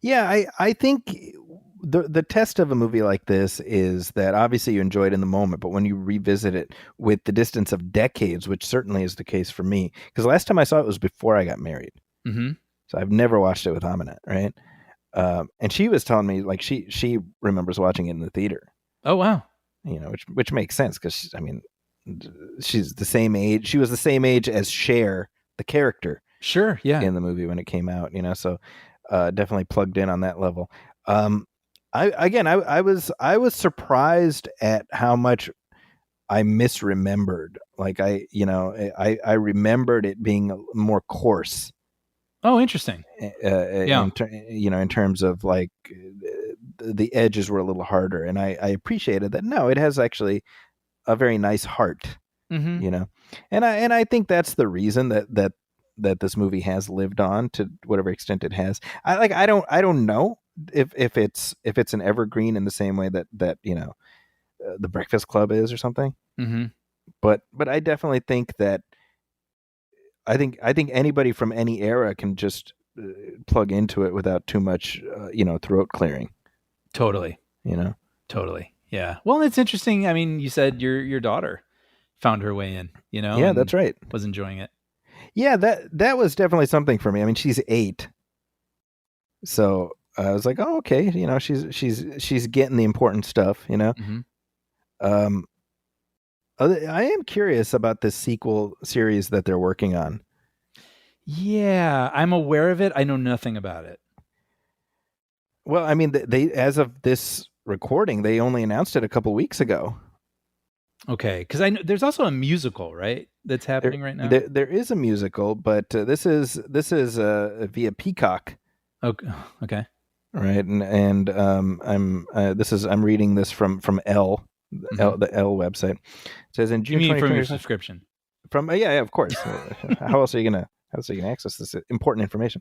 Yeah, I think the test of a movie like this is that obviously you enjoy it in the moment, but when you revisit it with the distance of decades, which certainly is the case for me, because last time I saw it was before I got married. Mm-hmm. So I've never watched it with Aminat, right? And she was telling me like she remembers watching it in the theater. Oh wow! Which makes sense because I mean she's the same age. She was the same age as Cher, the character. Sure, yeah. In the movie when it came out, so definitely plugged in on that level. I was surprised at how much I misremembered. Like I remembered it being more coarse. Oh, interesting. Yeah. In terms of like the edges were a little harder, and I appreciated that. No, it has actually a very nice heart. Mm-hmm. And I think that's the reason that this movie has lived on to whatever extent it has. I don't know if it's an evergreen in the same way that The Breakfast Club is or something. Mm-hmm. But I definitely think that I think anybody from any era can just plug into it without too much throat clearing. Totally. Totally. Yeah. Well, it's interesting. I mean, you said your daughter found her way in. Yeah, that's right. Was enjoying it. Yeah, that was definitely something for me. I mean, she's 8, so I was like, oh, okay, she's getting the important stuff, Mm-hmm. I am curious about this sequel series that they're working on. Yeah, I'm aware of it. I know nothing about it. Well, I mean, they as of this recording, they only announced it a couple weeks ago. Okay, because I know there's also a musical, right? That's happening right now. There is a musical, but this is via Peacock. Okay. Right, and I'm reading this from Elle, the Elle website. It says in June. You mean from your subscription? From yeah, of course. How else are you gonna access this important information?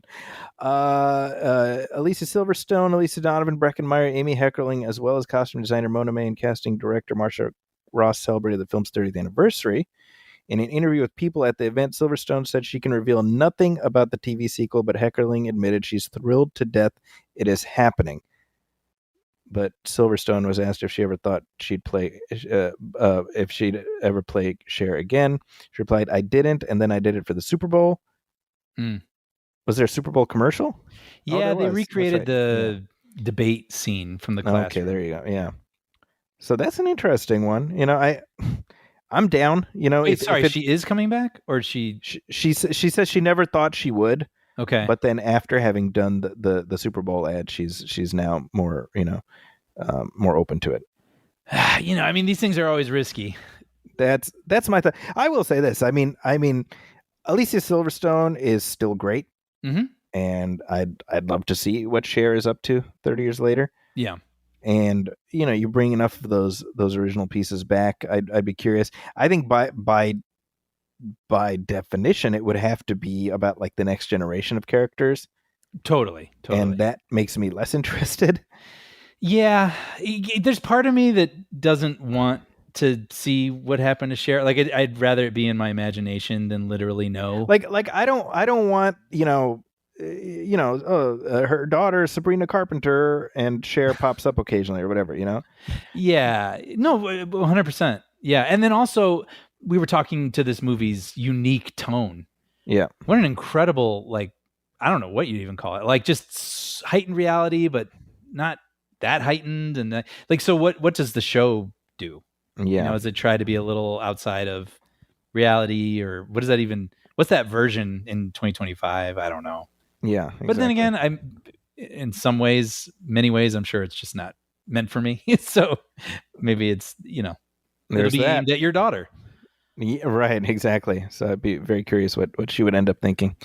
Alicia Silverstone, Elisa Donovan, Breckenmeyer, Amy Heckerling, as well as costume designer Mona May and casting director Marsha Ross celebrated the film's 30th anniversary. In an interview with People at the event, Silverstone said she can reveal nothing about the TV sequel, but Heckerling admitted she's thrilled to death it is happening. But Silverstone was asked if she ever thought she'd play, if she'd ever play Cher again. She replied, "I didn't, and then I did it for the Super Bowl." Mm. Was there a Super Bowl commercial? Yeah, they recreated the debate scene from the classroom. Okay, there you go. Yeah. So that's an interesting one. I'm down. Wait, sorry, she is coming back, or she says she never thought she would. Okay, but then after having done the Super Bowl ad, she's now more more open to it. I mean, these things are always risky. That's my thought. I will say this. I mean, Alicia Silverstone is still great, and I'd love to see what Cher is up to 30 years later. Yeah. And you bring enough of those original pieces back, I'd be curious. I think by definition, it would have to be about like the next generation of characters. Totally. And that makes me less interested. Yeah, there's part of me that doesn't want to see what happened to Cher. Like I'd rather it be in my imagination than literally know. Like I don't want her daughter Sabrina Carpenter and Cher pops up occasionally or whatever, Yeah, no, 100%. Yeah, and then also we were talking to this movie's unique tone. Yeah, what an incredible, like, I don't know what you'd even call it, like just heightened reality, but not that heightened. And that, like, so what does the show do? Yeah, does it try to be a little outside of reality, or what does that even? What's that version in 2025? I don't know. Yeah, exactly. But then again, in some ways, many ways, I'm sure it's just not meant for me. So maybe it's, it'll There's be that. aimed at your daughter. Yeah, right, exactly. So I'd be very curious what she would end up thinking.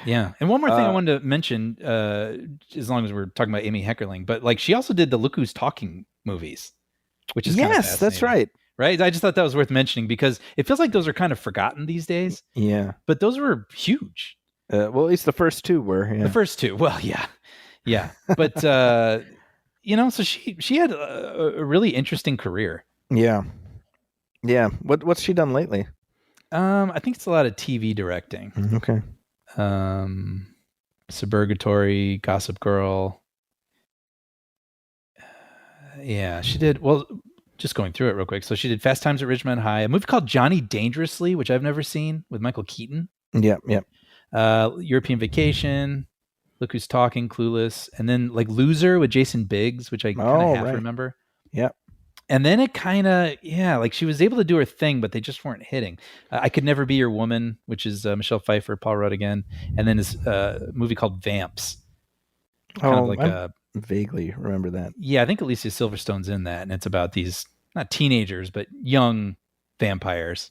Yeah. And one more thing I wanted to mention, as long as we're talking about Amy Heckerling, but like she also did the Look Who's Talking movies, which is kind of Yes, that's fascinating. right. Right? I just thought that was worth mentioning because it feels like those are kind of forgotten these days, Yeah. but those were huge. Well, at least the first two were. Yeah. The first two. Well, yeah. But, so she had a really interesting career. Yeah. Yeah. What's she done lately? I think it's a lot of TV directing. Okay. Suburgatory, Gossip Girl. Yeah, she did. Well, just going through it real quick. So she did Fast Times at Ridgemont High, a movie called Johnny Dangerously, which I've never seen, with Michael Keaton. Yep. European Vacation, Look Who's Talking, Clueless, and then like Loser with Jason Biggs, which I kind of half remember. Yep. And then it kind of, like she was able to do her thing, but they just weren't hitting. I Could Never Be Your Woman, which is Michelle Pfeiffer, Paul Rudd again. And then this movie called Vamps. I vaguely remember that. Yeah, I think Alicia Silverstone's in that. And it's about these, not teenagers, but young vampires.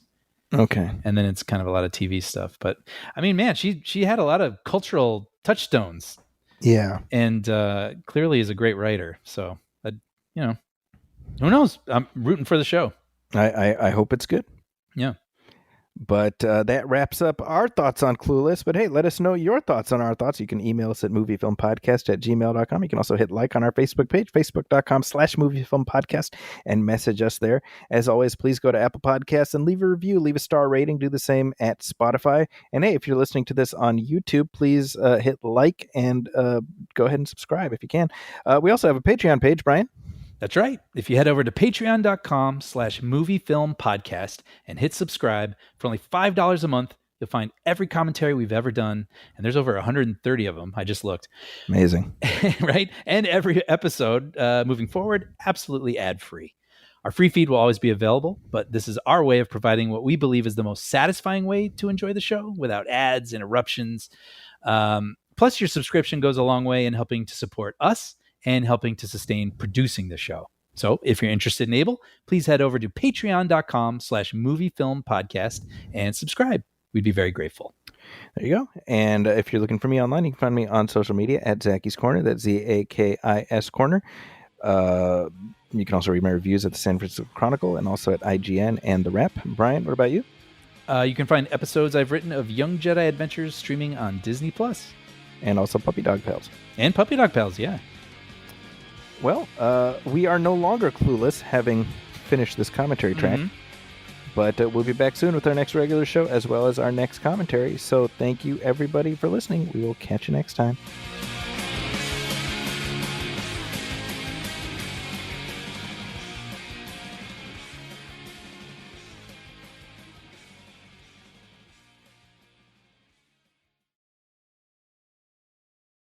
Okay. And then it's kind of a lot of TV stuff. But I mean, man, she had a lot of cultural touchstones. Yeah. And clearly is a great writer. So, who knows? I'm rooting for the show. I hope it's good. Yeah. But that wraps up our thoughts on Clueless. But hey, let us know your thoughts on our thoughts. You can email us at moviefilmpodcast@gmail.com. You can also hit like on our Facebook page, facebook.com/moviefilmpodcast, and message us there. As always, please go to Apple Podcasts and leave a review, leave a star rating. Do the same at Spotify. And hey, if you're listening to this on YouTube, please hit like and go ahead and subscribe if you can. We also have a Patreon page, Brian. That's right. If you head over to patreon.com/moviefilmpodcast and hit subscribe for only $5 a month, you'll find every commentary we've ever done. And there's over 130 of them. I just looked. Amazing. Right? And every episode moving forward, absolutely ad-free. Our free feed will always be available, but this is our way of providing what we believe is the most satisfying way to enjoy the show without ads, interruptions. Plus, your subscription goes a long way in helping to support us and helping to sustain producing the show. So if you're interested and able, please head over to patreon.com/moviefilmpodcast and subscribe. We'd be very grateful. There you go. And if you're looking for me online, you can find me on social media at Zacky's Corner. That's ZAKIS Corner. You can also read my reviews at the San Francisco Chronicle and also at IGN and The Wrap. Brian, what about you? You can find episodes I've written of Young Jedi Adventures streaming on Disney+. And also Puppy Dog Pals. And Puppy Dog Pals, yeah. Well, we are no longer clueless, having finished this commentary track. Mm-hmm. But we'll be back soon with our next regular show, as well as our next commentary. So thank you, everybody, for listening. We will catch you next time.